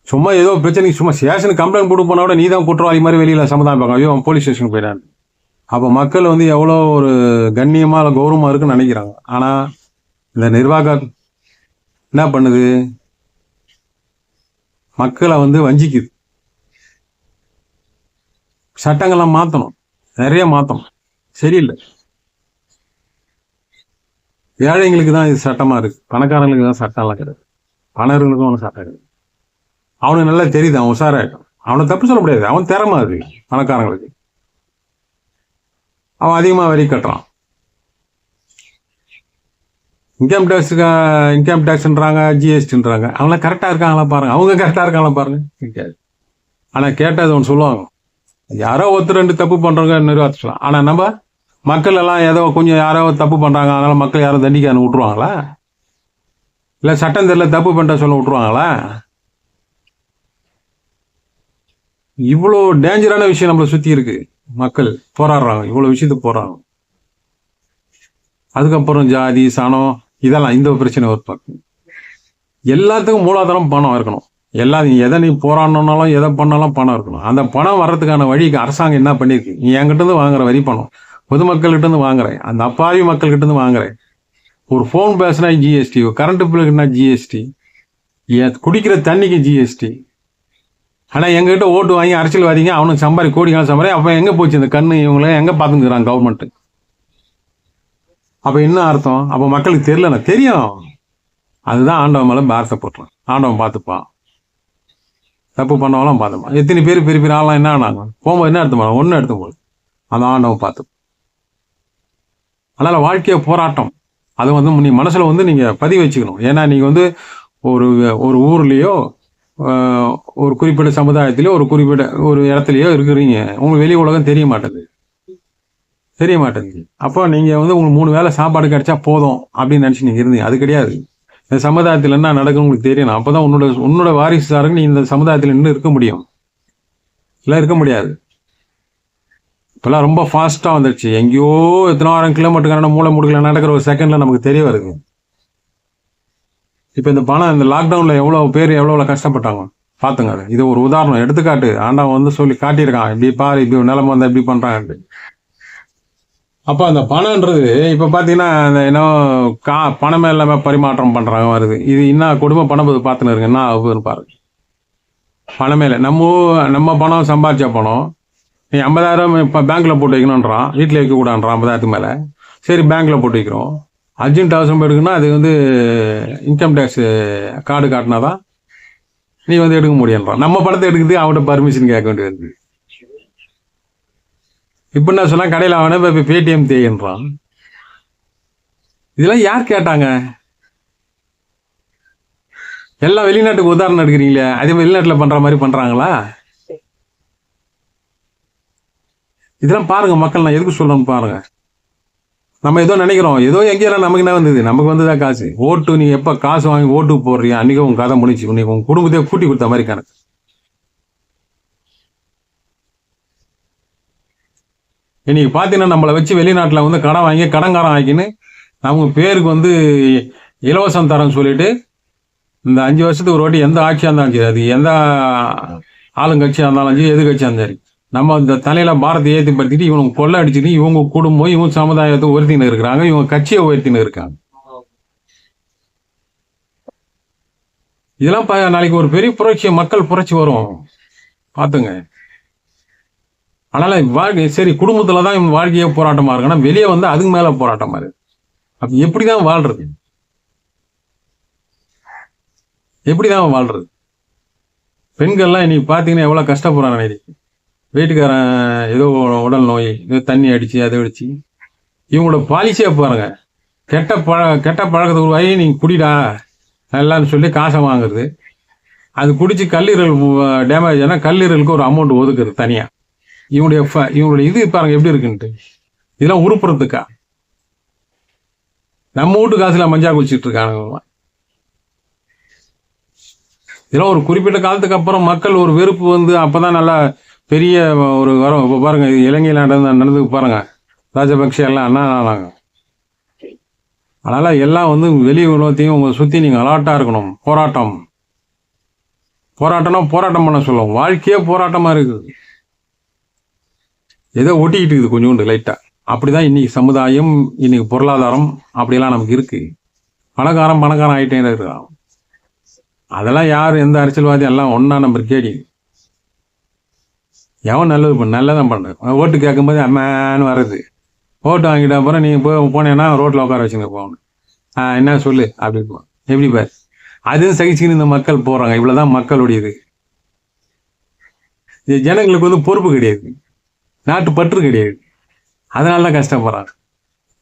சும்மா ஏதோ பிரச்சனைக்கு சும்மா ஸ்டேஷனுக்கு கம்ப்ளைண்ட் போட்டு போனா கூட நீ தான் குற்றவாளி மாதிரி வெளியில சமுதாயம் பார்க்க, ஐயோ போலீஸ் ஸ்டேஷனுக்கு போயிடான்னு. அப்போ மக்கள் வந்து எவ்வளோ ஒரு கண்ணியமா இல்லை கௌரவமா இருக்குன்னு நினைக்கிறாங்க. ஆனா இந்த நிர்வாகம் என்ன பண்ணுது, மக்களை வந்து வஞ்சிக்குது. சட்டங்கள்லாம் மாற்றணும், நிறைய மாற்றணும், சரியில்லை. ஏழைங்களுக்கு தான் இது சட்டமா இருக்கு, பணக்காரங்களுக்கு தான் சட்டம்லாம் கிடையாது. பணர்களுக்கும் அவனுக்கு சட்டம் கிடையாது. அவனுக்கு நல்லா தெரியுது, அவன் உஷாராயிட்டான். அவனை தப்பு சொல்ல முடியாது, அவன் திறமை அது. பணக்காரங்களுக்கு அவன் அதிகமா வரி கட்டுறான். இன்கம் டேக்ஸ்ன்றாங்க, ஜிஎஸ்டின்றாங்க. அவங்களாம் கரெக்டா இருக்காங்களா பாருங்க, அவங்க கரெக்டா இருக்காங்களா பாருங்க. இருக்காது. ஆனா கேட்டது ஒன்று சொல்லுவாங்க, யாரோ 1-2 தப்பு பண்றவங்க நிர்வாகிச்சலாம். ஆனா நம்ம மக்கள் எல்லாம் ஏதோ கொஞ்சம் யாரோ தப்பு பண்றாங்க, அதனால மக்கள் யாரும் தண்டிக்கான்னு விட்டுருவாங்களா? இல்ல சட்டம் தெரியல தப்பு பண்ணிட்ட சொல்ல விட்டுருவாங்களா? இவ்வளோ டேஞ்சரான விஷயம் நம்மளை சுத்தி இருக்கு. மக்கள் போராடுறாங்க, இவ்வளவு விஷயத்துக்கு போறாங்க. அதுக்கப்புறம் ஜாதி சனம் இதெல்லாம் இந்த பிரச்சனை ஒரு பக்கம். எல்லாத்துக்கும் மூலாதாரம் பணம் இருக்கணும். எதை நீ போராடணும்னாலும் எதை பண்ணாலும் பணம் இருக்கணும். அந்த பணம் வர்றதுக்கான வழிக்கு அரசாங்கம் என்ன பண்ணிருக்கு, நீ என்கிட்ட இருந்து வாங்குற வரி பணம், பொதுமக்கள்கிட்ட இருந்து வாங்குறேன், அந்த அப்பாவி மக்கள்கிட்ட இருந்து வாங்குறேன். ஒரு போன் பேசினா ஜிஎஸ்டி, கரண்ட் பில்லுக்குன்னா ஜிஎஸ்டி, குடிக்கிற தண்ணிக்கு ஜிஎஸ்டி. ஆனா எங்ககிட்ட ஓட்டு வாங்கி அரசியல்வாதிங்க அவனுக்கு கோடிக்கான சம்பாரி. அப்ப எங்க போச்சு இந்த கண்ணு, இவங்கள எங்க பாத்துக்கிறாங்க கவர்மெண்ட்? அப்ப என்ன அர்த்தம்? அப்ப மக்களுக்கு தெரியல, தெரியும். அதுதான் ஆண்டவன் மேல பாரத்தை போட்டுறான். ஆண்டவன் பார்த்துப்பான், தப்பு பண்ணவெல்லாம் பார்த்துப்பான். எத்தனை பேர் பெரிய பெரிய ஆள்லாம் என்ன ஆனாங்க, போகும்போது என்ன எடுத்து போனாங்க, ஒன்னும் எடுத்து போகுது, அந்த ஆண்டவன் பார்த்து. அதனால வாழ்க்கைய போராட்டம், அது வந்து நீ மனசுல வந்து நீங்க பதிவு வச்சுக்கணும். ஏன்னா நீங்க வந்து ஒரு ஊர்லயோ ஒரு குறிப்பிட்ட சமுதாயத்திலயோ ஒரு குறிப்பிட்ட ஒரு இடத்துலயோ இருக்கிறீங்க, உங்களுக்கு வெளி உலகம் தெரிய மாட்டேங்குது. அப்போ நீங்க வந்து உங்களுக்கு 3 வேளை சாப்பாடு கிடைச்சா போதும் அப்படின்னு நினைச்சு நீங்க இருந்தீங்க. அது கிடையாது. இந்த சமுதாயத்துல என்ன நடக்கும் உங்களுக்கு தெரியணும். அப்பதான் உன்னோட வாரிசுதாரங்க நீ இந்த சமுதாயத்துல நின்று இருக்க முடியும். இல்ல இருக்க முடியாது. இப்பெல்லாம் ரொம்ப ஃபாஸ்டா வந்துடுச்சு. எங்கேயோ எத்தனை 1000 கிலோமீட்டருக்கான மூளை முடுக்கல நடக்கிற ஒரு செகண்ட்ல நமக்கு தெரிய வருது. இப்ப இந்த பணம், இந்த லாக்டவுன்ல எவ்வளவு பேர் எவ்வளவு கஷ்டப்பட்டாங்க பாத்துங்க. அது இது ஒரு உதாரணம், எடுத்துக்காட்டு. ஆண்டவன் வந்து சொல்லி காட்டியிருக்கான், இப்படி பாரு, இப்படி நிலைமை வந்தா எப்படி பண்றாங்க. அப்ப அந்த பணம்ன்றது இப்ப பாத்தீங்கன்னா என்ன பணமே இல்லாம பரிமாற்றம் பண்றாங்க வருது. இது என்ன குடும்ப பணம் பார்த்துன்னு இருக்கு, என்ன ஆகுதுன்னு பாருங்க. பணமே இல்லை. நம்ம பணம் சம்பாதிச்ச பணம் நீ 50,000 இப்போ பேங்க்கில் போட்டு வைக்கணுன்றான், வீட்டில் வைக்கக்கூடாதுன்றான் 50,000த்துக்கு மேலே. சரி பேங்க்கில் போட்டு வைக்கிறோம். அர்ஜென்ட் அவசரம் எடுக்குன்னா அது வந்து இன்கம் டேக்ஸ் கார்டு காட்டினா தான் நீ வந்து எடுக்க முடியுன்றான். நம்ம படத்தை எடுக்குது அவன்கிட்ட பர்மிஷன் கேட்க வேண்டியது. இப்போ என்ன சொன்னா கடையில் அவனை இப்போ பேடிஎம் தேன்றான். இதெல்லாம் யார் கேட்டாங்க? எல்லாம் வெளிநாட்டுக்கு உதாரணம் எடுக்கிறீங்களே, அதே வெளிநாட்டில் பண்ணுற மாதிரி பண்ணுறாங்களா? இதெல்லாம் பாருங்க மக்கள், நான் எதுக்கு சொல்லணும்னு பாருங்க. நம்ம ஏதோ நினைக்கிறோம், ஏதோ எங்கேயெல்லாம் நமக்கு என்ன வந்தது, நமக்கு வந்ததா காசு. ஓட்டு நீ எப்போ காசு வாங்கி ஓட்டுக்கு போடுறியா அன்றைக்கி உங்கள் கதை முடிச்சு, இன்னைக்கு உங்கள் குடும்பத்தையே கூட்டி கொடுத்த மாதிரி கணக்கு. இன்னைக்கு பார்த்தீங்கன்னா நம்மளை வச்சு வெளிநாட்டில் வந்து கடன் வாங்கி கடன்காரம் ஆக்கின்னு அவங்க பேருக்கு வந்து இலவசம் தரேன்னு சொல்லிட்டு இந்த 5 வருஷத்துக்கு ஒரு வாட்டி எந்த ஆட்சியாக இருந்தாலும் சரி, அது எந்த ஆளுங்கட்சியாக இருந்தாலும் சரி, எது கட்சியாக இருந்தாலும் சரி, நம்ம இந்த தலையில பாரத்தை ஏற்றிப்படுத்திட்டு இவங்க கொள்ளை அடிச்சுட்டு இவங்க குடும்பம் இவங்க சமுதாயத்தை உயர்த்தின்னு இருக்கிறாங்க, இவங்க கட்சியை உயர்த்தின்னு இருக்காங்க. இதெல்லாம் நாளைக்கு ஒரு பெரிய புரட்சி, மக்கள் புரட்சி வரும் பார்த்துங்க. அதனால வாழ்க்கை சரி, குடும்பத்துல தான் இவன் வாழ்க்கையே போராட்டமா இருக்கு, ஆனா வெளியே வந்து அதுக்கு மேல போராட்டமா இருக்கு. அப்ப எப்படிதான் வாழ்றது? எப்படிதான் வாழ்றது? பெண்கள்லாம் இன்னைக்கு பாத்தீங்கன்னா எவ்வளவு கஷ்டப்படுறாங்க. இன்னைக்கு வீட்டுக்காரன் ஏதோ உடல் நோய், ஏதோ தண்ணி அடிச்சு அதை அடிச்சு இவங்களோட பாலிசியா பாருங்க. கெட்ட பழக்கத்தை உருவாகி நீங்க குடிடா எல்லான்னு சொல்லி காசை வாங்குறது. அது குடிச்சு கல்லீரல் டேமேஜ் ஆனால் கல்லீரலுக்கு ஒரு அமௌண்ட் ஒதுக்குறது தனியா. இவங்களுடைய இது பாருங்க எப்படி இருக்குன்ட்டு. இதெல்லாம் உருப்புறதுக்கா? நம்ம வீட்டு காசுல மஞ்சா குடிச்சிட்டு இருக்காங்க. இதெல்லாம் ஒரு குறிப்பிட்ட காலத்துக்கு அப்புறம் மக்கள் ஒரு வெறுப்பு வந்து அப்பதான் நல்லா பெரிய ஒரு வரும். இப்போ பாருங்க இலங்கையில் நடந்து பாருங்க, ராஜபக்ஷ எல்லாம் அண்ணா. அதனால எல்லாம் வந்து வெளி உலகத்தையும் உங்களை சுத்தி நீங்க அலாட்டா இருக்கணும். போராட்டம்னா போராட்டம் பண்ண சொல்லுவோம். வாழ்க்கையே போராட்டமா இருக்குது. ஏதோ ஒட்டிக்கிட்டு இருக்குது கொஞ்சோண்டு லைட்டா. அப்படிதான் இன்னைக்கு சமுதாயம், இன்னைக்கு பொருளாதாரம் அப்படியெல்லாம் நமக்கு இருக்கு. பணக்காரன் ஆகிட்டே இருக்கிறான். அதெல்லாம் யார் எந்த அரசியல்வாதி எல்லாம் ஒன்னா நம்பர் கேடி. எவன் நல்லதான் பண்ற. ஓட்டு கேட்கும்போது அம்மான்னு வர்றது. ஓட்டு வாங்கிட்ட அப்புறம் நீ போனேன்னா ரோட்ல உட்கார வச்சுங்க போகணும். என்ன சொல்லு அப்படின்னு எப்படி பாரு. அதுவும் சகிச்சுக்கின்னு இந்த மக்கள் போறாங்க. இவ்வளவுதான் மக்களுடையது. ஜனங்களுக்கு வந்து பொறுப்பு கிடையாது, நாட்டு பற்று கிடையாது. அதனால தான் கஷ்டப்படுறாங்க.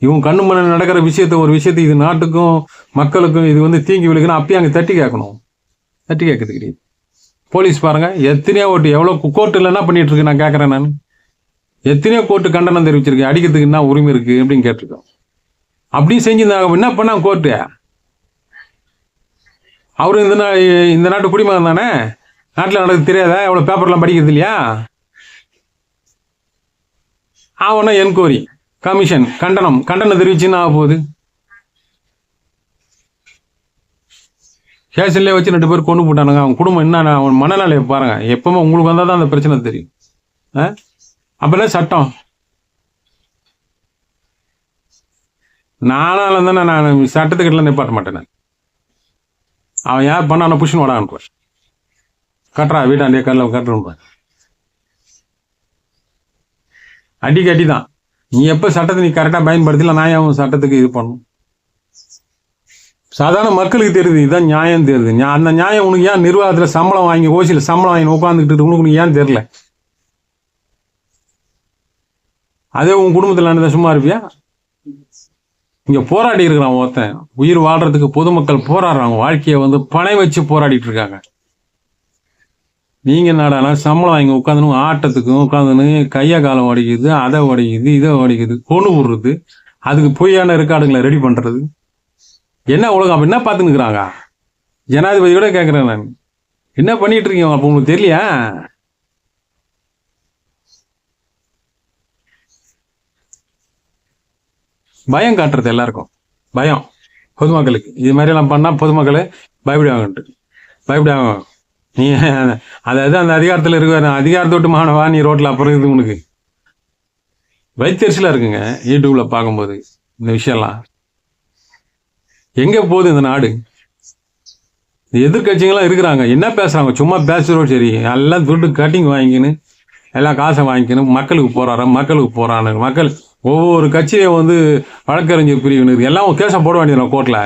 இவங்க கண்ணு முன்னாடி நடக்கிற ஒரு விஷயத்தை இது நாட்டுக்கும் மக்களுக்கும் இது வந்து தீங்கி விழுக்கணும். அப்பயும் அங்கே தட்டி கேட்கறது கிடையாது. போலீஸ் பாருங்க எத்தனையோ ஓட்டு, எவ்வளோ கோர்ட்டில் என்ன பண்ணிட்டு இருக்கு நான் கேட்குறேன். நான் எத்தனையோ கோர்ட்டு கண்டனம் தெரிவிச்சிருக்கேன். அடிக்கிறதுக்கு என்ன உரிமை இருக்கு அப்படின்னு கேட்டிருக்கோம். அப்படியும் செஞ்சிருந்தாங்க. என்ன பண்ணாங்க கோர்ட்டு? அவரு இந்த நாட்டு குடிமகன் தானே, நாட்டில் நடக்குது தெரியாதா? எவ்வளோ பேப்பர்லாம் படிக்கிறது இல்லையா? ஆவனா என்கொயரி கமிஷன் கண்டனம் தெரிவிச்சுன்னு ஆக போகுது. ஸ்டேஷன்லேயே வச்சு 2 பேர் கொண்டு போட்டானுங்க. அவன் குடும்பம் என்ன, அவன் மனநிலையை பாருங்க. எப்பவுமே உங்களுக்கு வந்தால் தான் அந்த பிரச்சனை தெரியும். அப்பெல்லாம் சட்டம் நானால தானே நான் சட்டத்துக்கிட்ட நிப்பாட்ட மாட்டேன். அவன் யார் பண்ண புஷன் வடான்றான். கட்டுறா வீட்டாண்டிய கட்டுறான். அடி தான். நீ எப்போ சட்டத்தை நீ கரெக்டாக பயன்படுத்தல, நான் அவன் சட்டத்துக்கு இது பண்ணும். சாதாரண மக்களுக்கு தெரியுது இதுதான் நியாயம் தெரியுது. அந்த நியாயம் உனக்கு ஏன் நிர்வாகத்தில் சம்பளம் வாங்கி ஓசியில் சம்பளம் வாங்கி உட்காந்துக்கிட்டு உனக்கு ஏன் தெரியல? அதே உன் குடும்பத்தில் நடந்த சும்மா இருப்பியா? இங்க போராடி இருக்கிறான் ஒருத்தன். உயிர் வாழ்றதுக்கு பொதுமக்கள் போராடுறாங்க. வாழ்க்கையை வந்து பணை வச்சு போராடிட்டு இருக்காங்க. நீங்க என்னடானா சம்பளம் வாங்கி உட்காந்துன்னு ஆட்டத்துக்கும் உட்காந்துன்னு கையை காலம் உடைக்குது, அதை உடைக்குது, இதை உடைக்குது, கொண்டு விடுறது, அதுக்கு பொய்யான ரெக்கார்டுகளை ரெடி பண்றது. என்ன உலகம் அப்ப என்ன பார்த்துன்னுக்குறாங்க? ஜனாதிபதியோட கேட்கிறேன் நான், என்ன பண்ணிட்டு இருக்கீங்க? அப்ப உங்களுக்கு தெரியலையா? பயம் காட்டுறது எல்லாருக்கும் பயம். பொதுமக்களுக்கு இது மாதிரி எல்லாம் பண்ணா பொதுமக்கள் பயப்படுவாங்க. நீ அதாவது அந்த அதிகாரத்தில் இருக்கிற அதிகாரத்தை விட்டு மாணவா நீ ரோட்ல அப்புறம் இது உனக்கு வைத்தறிச்சலா இருக்குங்க. யூடியூப்ல பார்க்கும்போது இந்த விஷயம்லாம் எங்க போகுது இந்த நாடு? எதிர்கட்சிகள்லாம் இருக்கிறாங்க, என்ன பேசுறாங்க? சும்மா பேசுறோம் சரி, எல்லாம் துட்டு கட்டிங் வாங்கின்னு எல்லாம் காசை வாங்கிக்கணும், மக்களுக்கு போறானு மக்கள் ஒவ்வொரு கட்சியும் வந்து வழக்கறிஞர் பிரிவினர் எல்லாம் கேஸை போட வேண்டியது கோர்ட்டில்.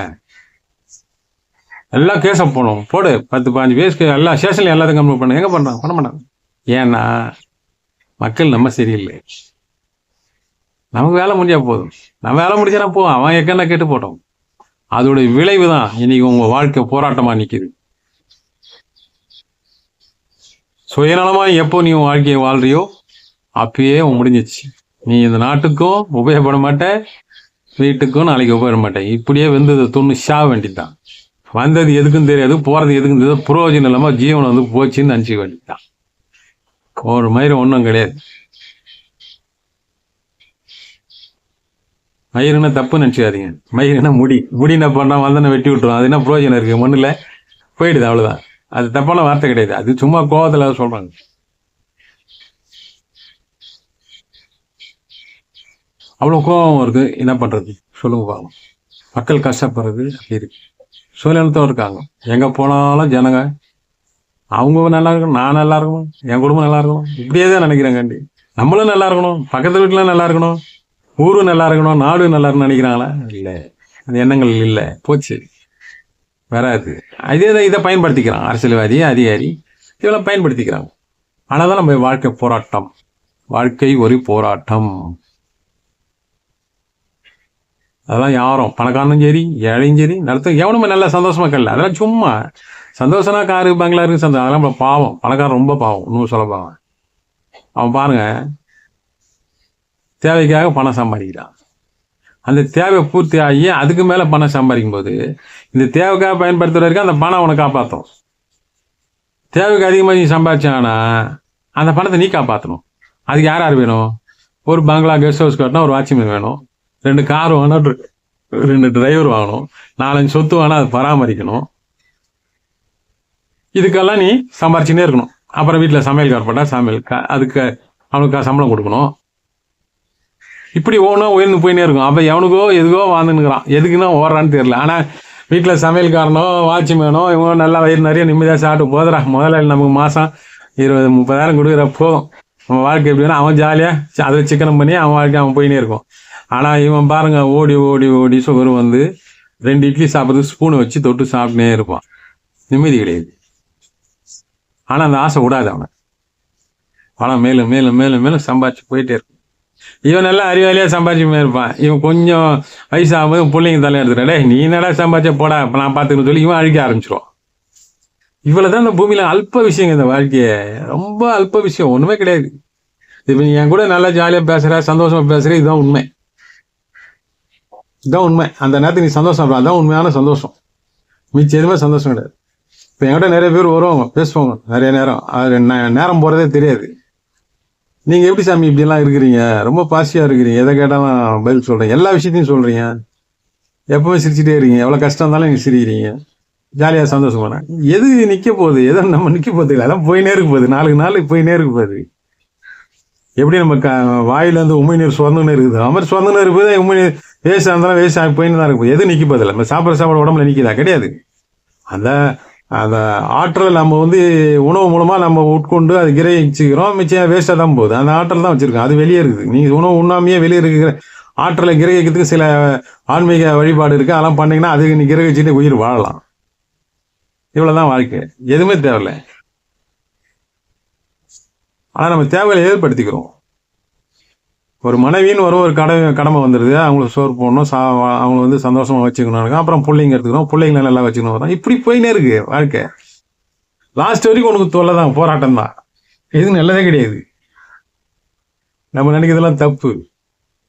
எல்லாம் கேஸை போடு 10-15 பேஸ்க்கு எல்லா ஸ்டேஷன்லையும் எல்லாத்தையும் கம்ப்ளீட் பண்ண எங்கே பண்ணுறாங்க? பண்ண மாட்டாங்க. ஏன்னா மக்கள் நம்ம சரியில்லை. நமக்கு வேலை முடிஞ்சா போதும், நம்ம வேலை முடிச்சா போவோம், அவன் எக்கன்னா கேட்டு போட்டோம். அதோடைய விளைவு தான் இன்னைக்கு உங்க வாழ்க்கை போராட்டமாக நிற்கிது. சுயநலமாக எப்போ நீ உன் வாழ்க்கையை வாழ்றியோ அப்பயே முடிஞ்சிச்சு. நீ இந்த நாட்டுக்கும் உபயோகப்பட மாட்டேன், வீட்டுக்கும் நாளைக்கு உபயோகப்பட மாட்டேன். இப்படியே வந்து துண்ணு சாக வேண்டியதுதான். வந்தது எதுக்கும் தெரியாது, போகிறது எதுக்கும் தெரியாது, புரோஜனம் இல்லாமல் ஜீவனம் வந்து போச்சுன்னு நினச்சிக்க வேண்டியதுதான். ஒரு மயிறு ஒன்றும் கிடையாது. மயிறுனா தப்பு நினச்சிக்காதீங்க. மயிறுனா முடி என்ன பண்ணால் வந்தனை வெட்டி விட்டுரும். அது என்ன புரோஜனம் இருக்குது? மண்ணில் போயிடுது, அவ்வளோதான். அது தப்பான வார்த்தை கிடையாது, அது சும்மா கோவத்தில் சொல்கிறாங்க. அவ்வளோ கோபம் இருக்குது, என்ன பண்ணுறது சொல்லுங்க பார்க்கலாம். மக்கள் கஷ்டப்படுறது அப்படி இருக்கு. சூழ்நிலத்தோடு இருக்காங்க. எங்கே போனாலும் ஜனங்க அவங்க நல்லா இருக்கணும், நான் நல்லா இருக்கணும், என் குடும்பம் நல்லா இருக்கணும், இப்படியே தான் நினைக்கிறேங்காண்டி. நம்மளும் நல்லா இருக்கணும், பக்கத்து வீட்டில் நல்லா இருக்கணும், ஊரும் நல்லா இருக்கணும், நாடும் நல்லா இருக்கணும்னு நினைக்கிறாங்களா? இல்லை, அந்த எண்ணங்கள் இல்லை, போச்சு, வராது. இதே தான் இதை பயன்படுத்திக்கிறான் அரசியல்வாதி, அதிகாரி, இதெல்லாம் பயன்படுத்திக்கிறாங்க. ஆனால் தான் நம்ம வாழ்க்கை போராட்டம், வாழ்க்கை ஒரு போராட்டம். அதெல்லாம் யாரும் பணக்காரனும் சரி ஏழையும் சரி நடத்த எவனுமே நல்லா சந்தோஷமா கல்ல. அதெல்லாம் சும்மா சந்தோஷனா காரு பங்களா இருக்கு சந்தோஷம். அதெல்லாம் பாவம், பணக்காரன் ரொம்ப பாவம், இன்னும் சொல்ல பாவம். அவன் பாருங்க, தேவைக்காக பணம் சம்பாதிக்கிறான். அந்த தேவை பூர்த்தி ஆகி அதுக்கு மேலே பணம் சம்பாதிக்கும் போது இந்த தேவைக்காக பயன்படுத்துகிற வரைக்கும் அந்த பணம் அவனை காப்பாற்றும். தேவைக்கு அதிகமாக நீ சம்பாதிச்சானா அந்த பணத்தை நீ காப்பாற்றணும். அதுக்கு யார் வேணும்? ஒரு பங்களா கெஸ்ட் ஹவுஸ் கட்டினா ஒரு வாட்ச்மேன் வேணும், 2 கார் வேணும், 2 டிரைவர் வாங்கணும், 4-5 சொத்து வேணும், அதை பராமரிக்கணும். இதுக்கெல்லாம் நீ சம்பாரிச்சுனே இருக்கணும். அப்புறம் வீட்டில் சமையல்கார் போட்டால் அதுக்கு அவனுக்கு சம்பளம் கொடுக்கணும். இப்படி ஒவ்வொன்றும் உயர்ந்து போயினே இருக்கும். அப்போ எவனுக்கோ எதுக்கோ வாழ்ந்துன்னுக்குறான், எதுக்குன்னா ஓடுறான்னு தெரியல. ஆனால் வீட்டில் சமையல்காரனோ வாட்ச்மேனோ இவங்க நல்லா வயிறு நிறைய நிம்மதியாக சாப்பிட்டு போதுறா. முதல்ல நமக்கு மாதம் 20-30,000 கொடுக்குற போதும், நம்ம வாழ்க்கை எப்படின்னா அவன் ஜாலியாக அதில் சிக்கனம் பண்ணி அவன் வாழ்க்கை அவன் போயினே இருக்கும். ஆனால் இவன் பாருங்க, ஓடி ஓடி ஓடி சுகர் வந்து 2 இட்லி சாப்பிட்றது ஸ்பூனை வச்சு தொட்டு சாப்பிட்டுனே இருப்பான். நிம்மதி கிடையாது. ஆனால் அந்த ஆசை விடாது அவனை. பணம் மேலும் மேலும் மேலும் மேலும் சம்பாதிச்சு போயிட்டே இருக்கும். இவன் நல்லா அறிவாளியாக சம்பாதிச்சுமே இருப்பான். இவன் கொஞ்சம் வயசாகும்போது பிள்ளைங்க தலை எடுத்துட்டே, நீ என்னடா சம்பாதிச்ச போடா இப்போ நான் பார்த்துக்கணும்னு சொல்லி இவன் அழிக்க ஆரம்பிச்சிருவான். இவ்வளோ தான் இந்த பூமியில் அல்ப விஷயங்க. இந்த வாழ்க்கையை ரொம்ப அல்ப விஷயம், ஒன்றுமே கிடையாது. இப்போ நீ என் கூட நல்லா ஜாலியாக பேசுகிற, சந்தோஷமாக பேசுகிற, இதுதான் உண்மை, இதுதான் உண்மை. அந்த நேரத்துக்கு நீ சந்தோஷம், அதுதான் உண்மையான சந்தோஷம். மிச்சம் எதுவுமே சந்தோஷம் கிடையாது. இப்போ என்கிட்ட நிறைய பேர் வருவாங்க, பேசுவாங்க நிறைய நேரம், அது நேரம் போகிறதே தெரியாது. நீங்கள் எப்படி சாமி இப்படிலாம் இருக்கிறீங்க, ரொம்ப பாசியாக இருக்கிறீங்க, எதை கேட்டாலும் பதில் சொல்கிறீங்க, எல்லா விஷயத்தையும் சொல்கிறீங்க, எப்பவுமே சிரிச்சுட்டே இருக்கீங்க, எவ்வளோ கஷ்டம் இருந்தாலும் நீங்கள் சிரிக்கிறீங்க, ஜாலியாக சந்தோஷமான. எது நிற்க போகுது? எதை நம்ம நிற்க போகுது இல்லை, அதான் போயினே இருக்க போகுது, நாளுக்கு போயினே இருக்க போகுது. எப்படி நம்ம வாயிலேருந்து உண்மை நீர் சுரந்துன்னு இருக்குது, அது மாதிரி சுரந்துன்னு இருக்குது. உண்மை நீர் வேஸ்டாக இருந்தாலும் வேஸ்ட் போயின்னு தான் இருக்கும். எது நிற்க போதில்லை, நம்ம சாப்பிட்ற உடம்புல நிற்கிதா? கிடையாது. அந்த ஆற்றல் நம்ம வந்து உணவு மூலமாக நம்ம உட்கொண்டு அது கிரகிச்சுக்கிறோம், மிச்சம் வேஸ்ட்டாக தான் போகுது. அந்த ஆற்றல் தான் வச்சுருக்கோம், அது வெளியே இருக்குது. நீங்கள் உணவு உண்ணாமையே வெளியே இருக்கிற ஆற்றலை கிரகிக்கிறதுக்கு சில ஆன்மீக வழிபாடு இருக்குது, அதெல்லாம் பண்ணிங்கன்னா அது நீ கிரகிச்சுட்டு உயிர் வாழலாம். இவ்வளோதான் வாழ்க்கை, எதுவுமே தேவையில்லை. ஆனால் நம்ம தேவைகளை ஏற்படுத்திக்கிறோம். ஒரு மனைவின்னு ஒரு கடமை வந்துடுது, அவங்களுக்கு சோறு போடணும், அவங்கள வந்து சந்தோஷமாக வச்சுக்கணும், அப்புறம் பிள்ளைங்க எடுத்துக்கணும், பிள்ளைங்களை நல்லா வச்சுக்கணும். இப்படி போயினே இருக்கு வாழ்க்கை. லாஸ்ட் வரைக்கும் உனக்கு தொல்லை தான், போராட்டம் தான். இது நல்லதே கிடையாது. நம்ம நினைக்கிறதெல்லாம் தப்பு.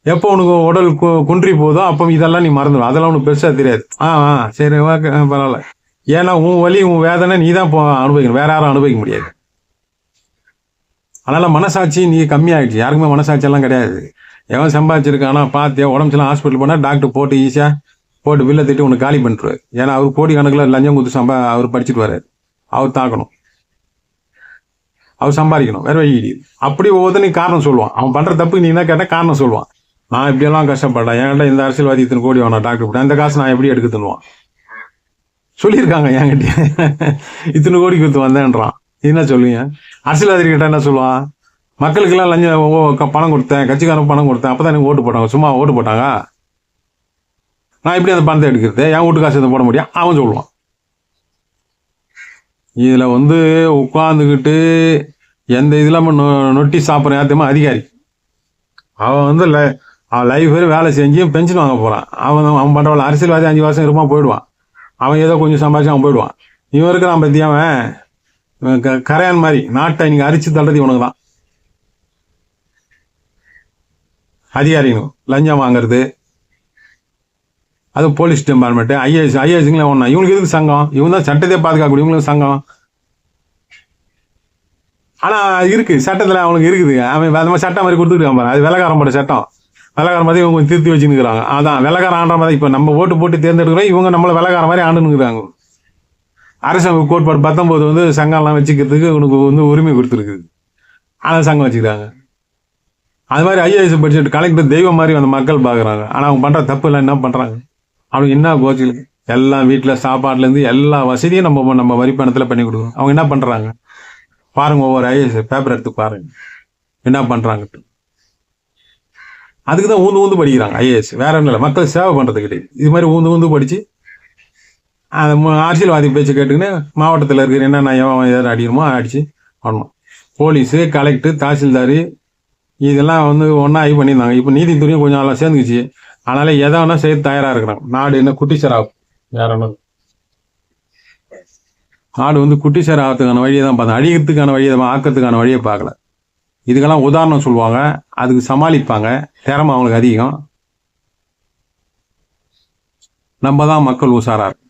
எப்போ உனக்கு உடல் குன்றி போதோ அப்போ இதெல்லாம் நீ மறந்துடும். அதெல்லாம் உனக்கு பெருசாக தெரியாது. சரி ஓகே பரவாயில்ல. ஏன்னா உன் வலி உன் வேதனை நீ தான் அனுபவிக்கணும், வேற யாரும் அனுபவிக்க முடியாது. அதனால் மனசாட்சி நீ கம்மியாகிடுச்சு. யாருக்குமே மனசாட்சியெல்லாம் கிடையாது. எவன் சம்பாதிச்சிருக்கானா பார்த்தியா, உடம்புலாம் ஹாஸ்பிட்டல் போனால் டாக்டர் போட்டு ஈஸியாக போட்டு பில்லை திட்டு உனக்கு காலி பண்ணிட்டுருவார். ஏன்னா அவர் கோடி கணக்கில் லஞ்சம் கொடுத்து அவர் படிச்சுட்டு வர்றாரு. அவர் தாக்கணும், அவர் சம்பாதிக்கணும், வேறு வழி கிடையாது. அப்படி ஒவ்வொருத்தனையும் காரணம் சொல்லுவான். அவன் பண்ணுற தப்பு நீ என்ன கேட்டால் காரணம் சொல்லுவான். நான் இப்படியெல்லாம் கஷ்டப்பட்டேன், என்கிட்ட இந்த அரசியல்வாதி இத்தனை கோடி வேணாம் டாக்டர் போட்டேன், அந்த காசு நான் எப்படி எடுக்க தருவான் சொல்லியிருக்காங்க. என்கிட்ட இத்தனை கோடி கொடுத்து வந்தேன்றான். என்ன சொல்லுவீங்க? அரசியல்வாதி கிட்ட என்ன சொல்லுவான்? மக்களுக்கெல்லாம் லஞ்சம் பணம் கொடுத்தேன், கட்சிக்காரன் பணம் கொடுத்தேன், அப்போ தான் எனக்கு ஓட்டு போட்டாங்க. சும்மா ஓட்டு போட்டாங்க. நான் எப்படி அந்த பணத்தை எடுக்கிறது? என் வீட்டு காசு எதை போட முடியும்? அவன் சொல்லுவான். இதில் வந்து உட்காந்துக்கிட்டு எந்த இதில் நொட்டி சாப்பிட்ற ஏற்றமா அதிகாரி அவன் வந்து அவன் லைஃப் வேலை செஞ்சு பென்ஷன் வாங்க போகிறான். அவன் பண்ணுறவள் அரசியல்வாதி 5 வருஷம் இருப்பான், போயிடுவான். அவன் ஏதோ கொஞ்சம் சம்பாதிச்சு அவன் போயிடுவான். இவன் இருக்கிறான் பற்றி அவன் கரையான் மாதிரி நாட்டை நீங்கள் அரிச்சு தள்ளுறது இவனுக்கு தான். அதிகாரிங்க லஞ்சம் வாங்குறது, அது போலீஸ் டிபார்ட்மெண்ட்டு, ஐஏஎஸ்ங்களே ஒன்றா. இவங்களுக்கு எதுக்கு சங்கம்? இவங்க தான் சட்டத்தை பாதுகாக்கக்கூடிய இவங்களுக்கு சங்கம். ஆனால் இருக்குது சட்டத்தில் அவனுக்கு இருக்குது. அவன் அந்த மாதிரி சட்டம் மாதிரி கொடுத்துருக்கான் பாரு. அது வெள்ளக்காரன் போட்ட சட்டம். வெள்ளக்காரன் மாதிரி இவங்க திருத்தி வச்சுன்னுக்குறாங்க. அதான் வெள்ளக்காரன் ஆண்ட மாதிரி. இப்போ நம்ம ஓட்டு போட்டு தேர்ந்தெடுக்கிறோம், இவங்க நம்மளை வெள்ளக்காரன் மாதிரி ஆண்டுனுக்குறாங்க. அரசாங்க கோட்பாடு 19 வந்து சங்கம்லாம் வச்சுக்கிறதுக்கு உனக்கு வந்து உரிமை கொடுத்துருக்குது. ஆனால் சங்கம் வச்சுக்கிறாங்க. அது மாதிரி ஐஏஎஸ் படிச்சுட்டு கலெக்டர் தெய்வம் மாதிரி அந்த மக்கள் பார்க்குறாங்க. ஆனால் அவங்க பண்ணுற தப்பு இல்லை. என்ன பண்ணுறாங்க? அவனுக்கு என்ன கோச்சில் எல்லாம் வீட்டில் சாப்பாடுலேருந்து எல்லா வசதியும் நம்ம வரி பணத்தில் பண்ணி கொடுக்குறோம். அவங்க என்ன பண்ணுறாங்க பாருங்க. ஒவ்வொரு ஐஏஎஸ் பேப்பர் எடுத்து பாருங்க என்ன பண்ணுறாங்க. அதுக்கு தான் ஊந்து படிக்கிறாங்க ஐஏஎஸ். வேற ஒன்றும் இல்லை, மக்கள் சேவை பண்ணுறது கிடையாது. இது மாதிரி ஊந்து படித்து அந்த அரசியல்வாதி பேச்சு கேட்டுக்கின்னு மாவட்டத்தில் இருக்கிற என்னென்ன எதாவது அடிக்கணுமோ அடித்து பண்ணணும். போலீஸு, கலெக்டர், தாசில்தார் இதெல்லாம் வந்து ஒன்றா ஆகி பண்ணியிருந்தாங்க. இப்போ நீதித்துறையும் கொஞ்சம் நல்லா சேர்ந்துக்குச்சு. அதனால எதை வேணா செய்ய தயாராக இருக்கிறாங்க. நாடு என்ன குட்டிச்சராகும், வேற ஒன்றும். நாடு வந்து குட்டிச்சர் ஆகிறதுக்கான வழியை தான் பார்த்தேன், அழிகிறதுக்கான வழியை தான், ஆக்கிறதுக்கான வழியை பார்க்கல. இதுக்கெல்லாம் உதாரணம் சொல்லுவாங்க, அதுக்கு சமாளிப்பாங்க. திறமை அவங்களுக்கு அதிகம். நம்ம தான் மக்கள் உஷாரா இருக்கு.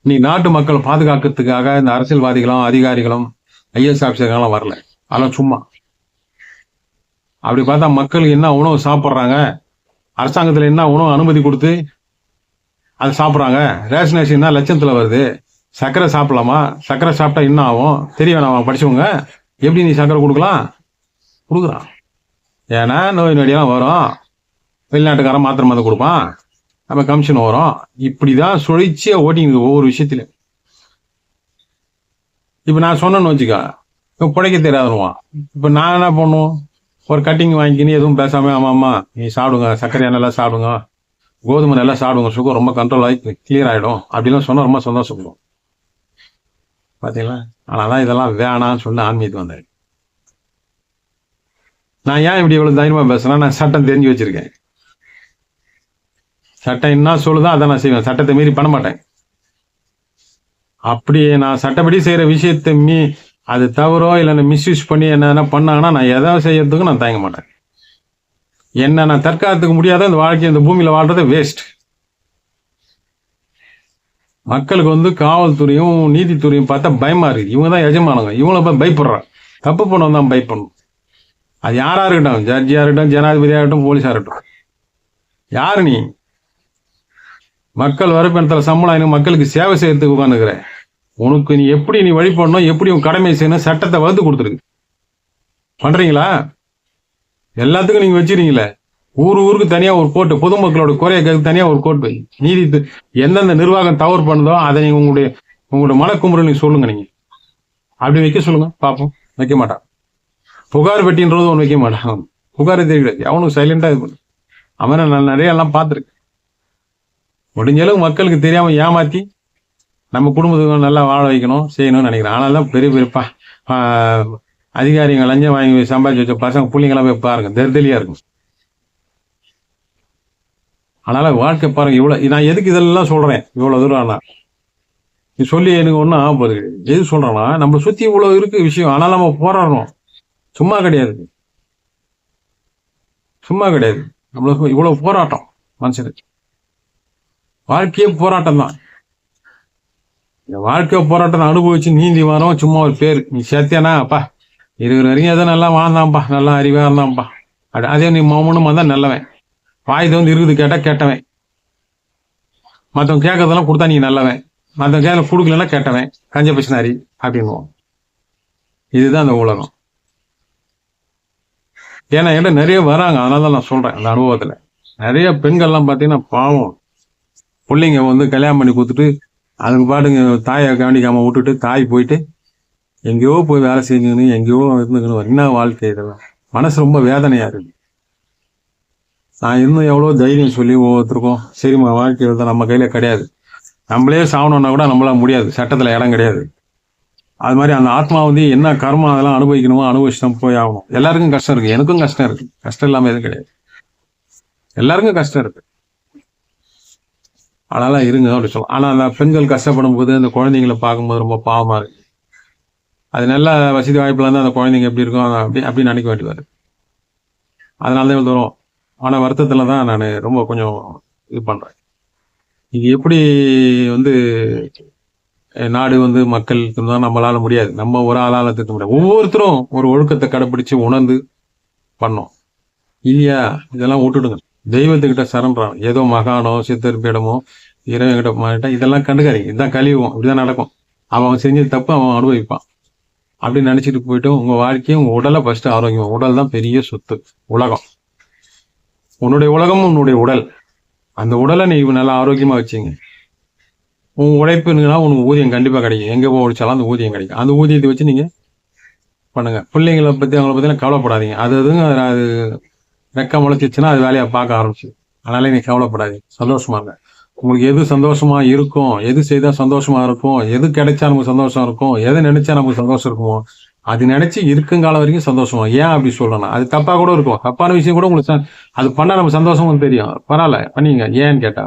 நீ நாட்டு மக்களை பாதுகாக்கிறதுக்காக இந்த அரசியல்வாதிகளும் அதிகாரிகளும் ஐஏஎஸ் ஆஃபீஸர்கள்லாம் வரல. அதெல்லாம் சும்மா. அப்படி பார்த்தா மக்களுக்கு என்ன உணவு சாப்பிட்றாங்க, அரசாங்கத்தில் என்ன உணவு அனுமதி கொடுத்து அதை சாப்பிட்றாங்க. ரேஷனேஷன் தான் லட்சத்தில் வருது. சர்க்கரை சாப்பிடலாமா? சர்க்கரை சாப்பிட்டா என்ன ஆகும் தெரிய வேணாம். படிச்சவங்க எப்படி நீ சர்க்கரை கொடுக்குறான்? ஏன்னா நோய் நொடியெல்லாம் வரும். வெளிநாட்டுக்காரன் மாத்திரை மருந்து கொடுப்பான், நம்ம கமிஷன் வரும். இப்படிதான் சுழற்சியா ஓட்டிங்க ஒவ்வொரு விஷயத்திலும். இப்போ நான் சொன்னேன்னு வச்சுக்க, இப்போ பிழைக்க தெரியாதுவான். இப்போ நான் என்ன பண்ணுவோம், ஒரு கட்டிங் வாங்கிக்கின்னு எதுவும் பேசாம, ஆமாம்மா நீ சாப்பிடுங்க, சர்க்கரையா நல்லா சாப்பிடுங்க, கோதுமை நல்லா சாப்பிடுங்க, சுகர் ரொம்ப கண்ட்ரோல் ஆகி கிளியர் ஆகிடும் அப்படிலாம் சொன்னால் ரொம்ப சந்தோஷப்படுவோம். பார்த்தீங்களா? ஆனால் இதெல்லாம் வேணான்னு சொல்லி ஆன்மீகத்துக்கு வந்தேன். நான் ஏன் இப்படி இவ்வளோ தைரியமாக பேசுகிறேன்? நான் சட்டம் தெரிஞ்சு வச்சிருக்கேன். சட்டம் என்ன சொல்லுதோ அதை நான் செய்வேன். சட்டத்தை மீறி பண்ண மாட்டேன். அப்படி நான் சட்டப்படி செய்கிற விஷயத்தை அது தவறோ இல்லை மிஸ்யூஸ் பண்ணி என்ன பண்ணாங்கன்னா நான் எதாவது செய்யறதுக்கு நான் தயங்க மாட்டேன். என்ன நான் தற்காத்துக்கு முடியாத இந்த வாழ்க்கை, இந்த பூமியில் வாழ்றது வேஸ்ட். மக்களுக்கு வந்து காவல்துறையும் நீதித்துறையும் பார்த்தா பயமா இருக்கு. இவங்க தான் எஜமானவங்க, இவங்கள போய் பயப்படுறாங்க. தப்பு பண்ணவங்க தான் பயப்படணும். அது யாரா இருக்கட்டும், ஜட்ஜியா இருக்கட்டும், ஜனாதிபதியா இருக்கட்டும், போலீஸா இருக்கட்டும். யாரு நீ? மக்கள் வரப்பணத்தில் சம்பளம் மக்களுக்கு சேவை செய்யறதுக்கு உட்காந்துக்கிற. உனக்கு நீ எப்படி வழிபடணும், எப்படி உன் கடமை செய்யணும், சட்டத்தை வகுத்து கொடுத்துருக்கு. பண்றீங்களா? எல்லாத்துக்கும் நீங்க வச்சிருக்கீங்களே. ஊருக்கு தனியா ஒரு கோர்ட்டு, பொதுமக்களோட குறைய கேட்க தனியா ஒரு கோர்ட் வை. நீதி எந்தெந்த நிர்வாகம் தவறு பண்ணுதோ அதை நீங்க உங்களுடைய மனக்குமுறை நீங்க சொல்லுங்க. நீங்க அப்படி வைக்க சொல்லுங்க பாப்போம். வைக்க மாட்டான். புகார் பெட்டின்றது ஒன்று வைக்க மாட்டான். புகாரை தெரியாது, அவனுக்கு சைலண்டா இது பண்ணு. அவனை நான் நிறைய எல்லாம் பார்த்துருக்கேன். முடிஞ்ச அளவு மக்களுக்கு தெரியாம ஏமாத்தி நம்ம குடும்பத்துக்கு நல்லா வாழ வைக்கணும், செய்யணும்னு நினைக்கிறேன். ஆனால் தான் பெரிய அதிகாரிகள் லஞ்சம் வாங்கி சம்பாதிச்சு வச்ச பசங்க பிள்ளைங்களாம் போய் பாருங்க, தெருதலியா இருக்கும். அதனால வாழ்க்கை பாருங்க. நான் எதுக்கு இதெல்லாம் சொல்றேன் இவ்வளவு தூரம்? ஆனா நீ சொல்லி எனக்கு ஒன்றும் ஆக போகுது. எது சொல்றேன்னா, நம்ம சுத்தி இவ்வளவு இருக்கு விஷயம். ஆனால் நம்ம போராடணும். சும்மா கிடையாது. நம்மளுக்கு இவ்வளவு போராட்டம். மனுஷனுக்கு வாழ்க்கையே போராட்டம் தான். இந்த வாழ்க்கையை போராட்டத்தை அனுபவிச்சு நீந்தி வரோம். சும்மா ஒரு பேர் நீ சேர்த்தியானா அப்பா இருக்கிற வரைக்கும் எதோ நல்லா வாழ்ந்தான்ப்பா, நல்லா அறிவா இருந்தான்ப்பா. அதே நீ மௌனமா தான் நல்லவன். வாய்து வந்து இருக்குது கேட்டா கேட்டவன். மற்றவங்க கேட்கறதெல்லாம் கொடுத்தா நீ நல்லவன், மற்றவங்க கேட்க கொடுக்கலன்னா கேட்டவன், கஞ்ச பிசினாரி அப்படின்னுவோம். இதுதான் அந்த உலகம். ஏன்னா என்கிட்ட நிறைய வராங்க. அதனால தான் நான் சொல்றேன். அந்த அனுபவத்துல நிறைய பெண்கள்லாம் பார்த்தீங்கன்னா பாவம், பிள்ளைங்க வந்து கல்யாணம் பண்ணி கொடுத்துட்டு அதுக்கு பாட்டுங்க தாயை கவனிக்காமல் விட்டுட்டு தாய் போயிட்டு எங்கேயோ போய் வேலை செஞ்சுக்கணும், எங்கேயோ இருந்துக்கணும். என்ன வாழ்க்கை இதெல்லாம்? மனசு ரொம்ப வேதனையாக இருக்குது. நான் இன்னும் எவ்வளோ தைரியம் சொல்லி ஒவ்வொருத்தருக்கும் சரிம்மா, வாழ்க்கை தான் நம்ம கையில் கிடையாது, நம்மளே சாகணுன்னா கூட நம்மளால முடியாது, சட்டத்தில் இடம் கிடையாது. அது மாதிரி அந்த ஆத்மா வந்து என்ன கர்மம் அதெல்லாம் அனுபவிக்கணுமோ அனுபவிச்சு தான் போய் ஆகணும். எல்லாருக்கும் கஷ்டம் இருக்குது, எனக்கும் கஷ்டம் இருக்குது, கஷ்டம் இல்லாமல் எதுவும் கிடையாது, எல்லாருக்கும் கஷ்டம் இருக்குது. அதனால இருங்க அப்படி சொல்லலாம். ஆனால் அந்த பெண்கள் கஷ்டப்படும் போது அந்த குழந்தைங்களை பார்க்கும்போது ரொம்ப பாவமாக இருக்கு. அது நல்ல வசதி வாய்ப்பில் இருந்து அந்த குழந்தைங்க எப்படி இருக்கும் அப்படி நினைக்க வேண்டி வருது. அதனால தான் இவ்வளோ தூரம் ஆன வருத்தத்தில் தான் நான் ரொம்ப கொஞ்சம் இது பண்ணுறேன். இது எப்படி வந்து நாடு வந்து மக்கள் தான் நம்மளால முடியாது, நம்ம ஒரு ஆளால் திருத்த முடியாது. ஒவ்வொருத்தரும் ஒரு ஒழுக்கத்தை கடைப்பிடிச்சு உணர்ந்து பண்ணோம் இல்லையா? இதெல்லாம் விட்டுடுங்க, தெய்வத்துக்கிட்ட சரண்டான். ஏதோ மகானோ சித்தர் பீடமோ இறைவன் கிட்ட மாறிட்டா இதெல்லாம் கண்டுக்காதீங்க. இதுதான் கழிவுவோம், இப்படிதான் நடக்கும். அவன் செஞ்ச தப்பு அவன் அனுபவிப்பான். அப்படின்னு நினைச்சிட்டு போயிட்டு உங்க வாழ்க்கையும் உங்க உடலை ஃபர்ஸ்ட் ஆரோக்கியம். உடல் தான் பெரிய சொத்து, உலகம். உன்னுடைய உலகமும் உன்னுடைய உடல். அந்த உடலை நீ நல்லா ஆரோக்கியமா வச்சுங்க. உன் உழைப்புன்னா உனக்கு ஊதியம் கண்டிப்பா கிடைக்கும். எங்க போய் ஒழிச்சாலும் அந்த ஊதியம் கிடைக்கும். அந்த ஊதியத்தை வச்சு நீங்க பண்ணுங்க. பிள்ளைங்களை பத்தி அவங்கள பத்தி கவலைப்படாதீங்க. அது ரெக்க முளைச்சிச்சுன்னா அது வேலையை பார்க்க ஆரம்பிச்சு. அதனால நீ கவலைப்படாதீங்க, சந்தோஷமா இருங்க. உங்களுக்கு எது சந்தோஷமா இருக்கும், எது செய்தா சந்தோஷமா இருக்கும், எது கிடைச்சா நமக்கு சந்தோஷம் இருக்கும், எதை நினைச்சா நமக்கு சந்தோஷம் இருக்குமோ அது நினைச்சு இருக்குங்காலம் வரைக்கும் சந்தோஷமா. ஏன் அப்படி சொல்லணும்? அது தப்பா கூட இருக்கும், தப்பான விஷயம் கூட உங்களுக்கு அது பண்ணா நம்ம சந்தோஷமும் தெரியும், பரவாயில்ல பண்ணீங்க. ஏன்னு கேட்டா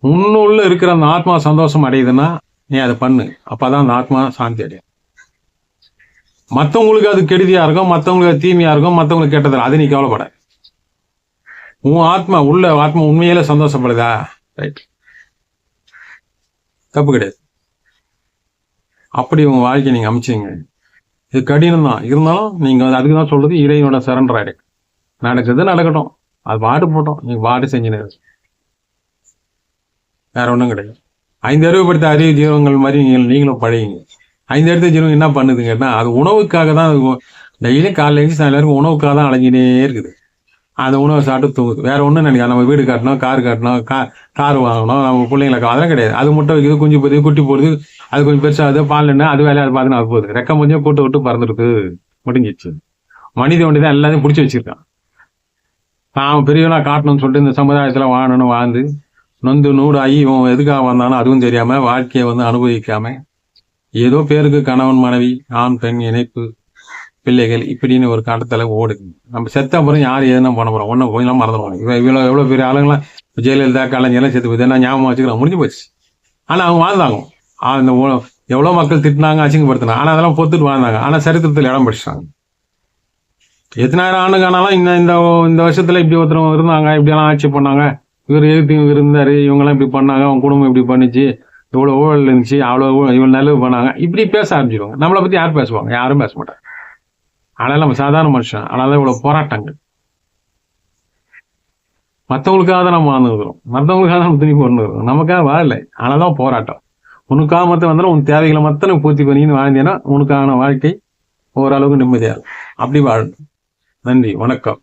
உன்னுள்ள இருக்கிற அந்த ஆத்மா சந்தோஷம் அடையுதுன்னா நீ அதை பண்ணு. அப்பதான் அந்த ஆத்மா சாந்தி அடையும். மற்றவங்களுக்கு அது கெடுதியா இருக்கும், மற்றவங்களுக்கு அது தீமையா இருக்கும், மற்றவங்களுக்கு கெட்டதில்லை, அது நீ கவலைப்பட. உன் ஆத்மா உண்மையில சந்தோஷப்படுதா? ரைட், தப்பு கிடையாது. அப்படி உங்க வாழ்க்கையை நீங்க அமைச்சிங்க. இது கடினம் தான், இருந்தாலும் நீங்க அதுக்கு தான் சொல்றது இறைவனோட சரண்டர் ஆயிடு. நடக்குது நடக்கட்டும், அது பாட்டு போட்டோம், நீங்க பாட்டு செஞ்சுன்னு வேற ஒன்றும் கிடையாது. 5 அறிவு படுத்த அறிவு ஜீவங்கள் மாதிரி நீங்களும் பழகிங்க. 5 அறிவு ஜீவம் என்ன பண்ணுதுங்கன்னா அது உணவுக்காக தான். டெய்லியும் காலையில் எழுந்து சாயந்தரம் உணவுக்காக தான் அலைஞ்சினே இருக்குது. அந்த உணவை சாப்பிட்டு தூங்குது. வேற ஒன்றும் நினைக்காது. நம்ம வீடு கட்டணும், கார் கட்டணும், கார் வாங்கணும், நம்ம பிள்ளைங்களுக்கு அதெல்லாம் கிடையாது. அது முட்டை வைக்குது, குஞ்சு போகுது, குட்டி போடுது, அது கொஞ்சம் பெருசாகுது, பால் என்ன அது வேலையை பார்த்துன்னு அது போகுது. ரெக்கம் கொஞ்சம் கூட்டு விட்டு பறந்துருக்கு, முடிஞ்சிச்சு. மனித ஒண்டி தான் எல்லாத்தையும் பிடிச்சி வச்சிருக்கான். தான் பெரியவனா காட்டணும்னு சொல்லிட்டு இந்த சமுதாயத்தில் வாழணும்னு வாழ்ந்து நொந்து நூடாகி இவன் எதுக்காக வந்தானோ அதுவும் தெரியாம வாழ்க்கையை வந்து அனுபவிக்காம ஏதோ பேருக்கு கணவன் மனைவி ஆண் பெண் இணைப்பு பிள்ளைகள் இப்படின்னு ஒரு காட்டத்தில் ஓடுது. நம்ம செத்த அப்புறம் யார் எதுனா பண்ண போறோம்? ஒன்றும் கொஞ்சம் மறந்துடுவாங்க. இவ்வளோ எவ்வளோ பெரிய ஆளுங்களாம் ஜெயலலிதா கலைஞர்லாம் செத்து போய் நான் ஞாபகம் வச்சுக்கிறேன், முடிஞ்சு போச்சு. ஆனால் அவங்க வாழ்ந்தாங்க. அந்த எவ்வளோ மக்கள் திட்டினாங்க, அசிங்கப்படுத்தினாங்க, ஆனால் அதெல்லாம் பொத்துட்டு வாழ்ந்தாங்க. ஆனால் சரித்திரத்தில் இடம் படிச்சிட்டாங்க. எத்தனாயிரம் ஆண்டுக்கு ஆனாலும் இந்த வருஷத்துல இப்படி ஒருத்தர் இருந்தாங்க, இப்படியெல்லாம் ஆட்சி பண்ணாங்க, இவர் எழுத்து இருந்தாரு, இவங்கெல்லாம் இப்படி பண்ணாங்க, அவங்க குடும்பம் இப்படி பண்ணிச்சு, இவ்வளோ ஊழல் இருந்துச்சு, இவ்வளோ நல்லது பண்ணாங்க, இப்படி பேச ஆரம்பிச்சிருவாங்க. நம்மளை பத்தி யார் பேசுவாங்க? யாரும் பேச மாட்டாங்க. அதனால நம்ம சாதாரண மனுஷன். அதனால இவ்வளவு போராட்டங்கள். மற்றவங்களுக்காக தான் நம்ம வாழ்ந்துருக்கிறோம், மற்றவங்களுக்காக தான் நம்ம துணி போட்டுருக்கோம், நமக்காக வாழலை. அதனாலதான் போராட்டம். உனக்காக மற்ற வந்தாலும் உன் தேவைகளை மொத்தம் பூர்த்தி பண்ணின்னு வாழ்ந்தேன்னா உனக்கான வாழ்க்கை ஓரளவுக்கு நிம்மதியாக அப்படி வாழணும். நன்றி, வணக்கம்.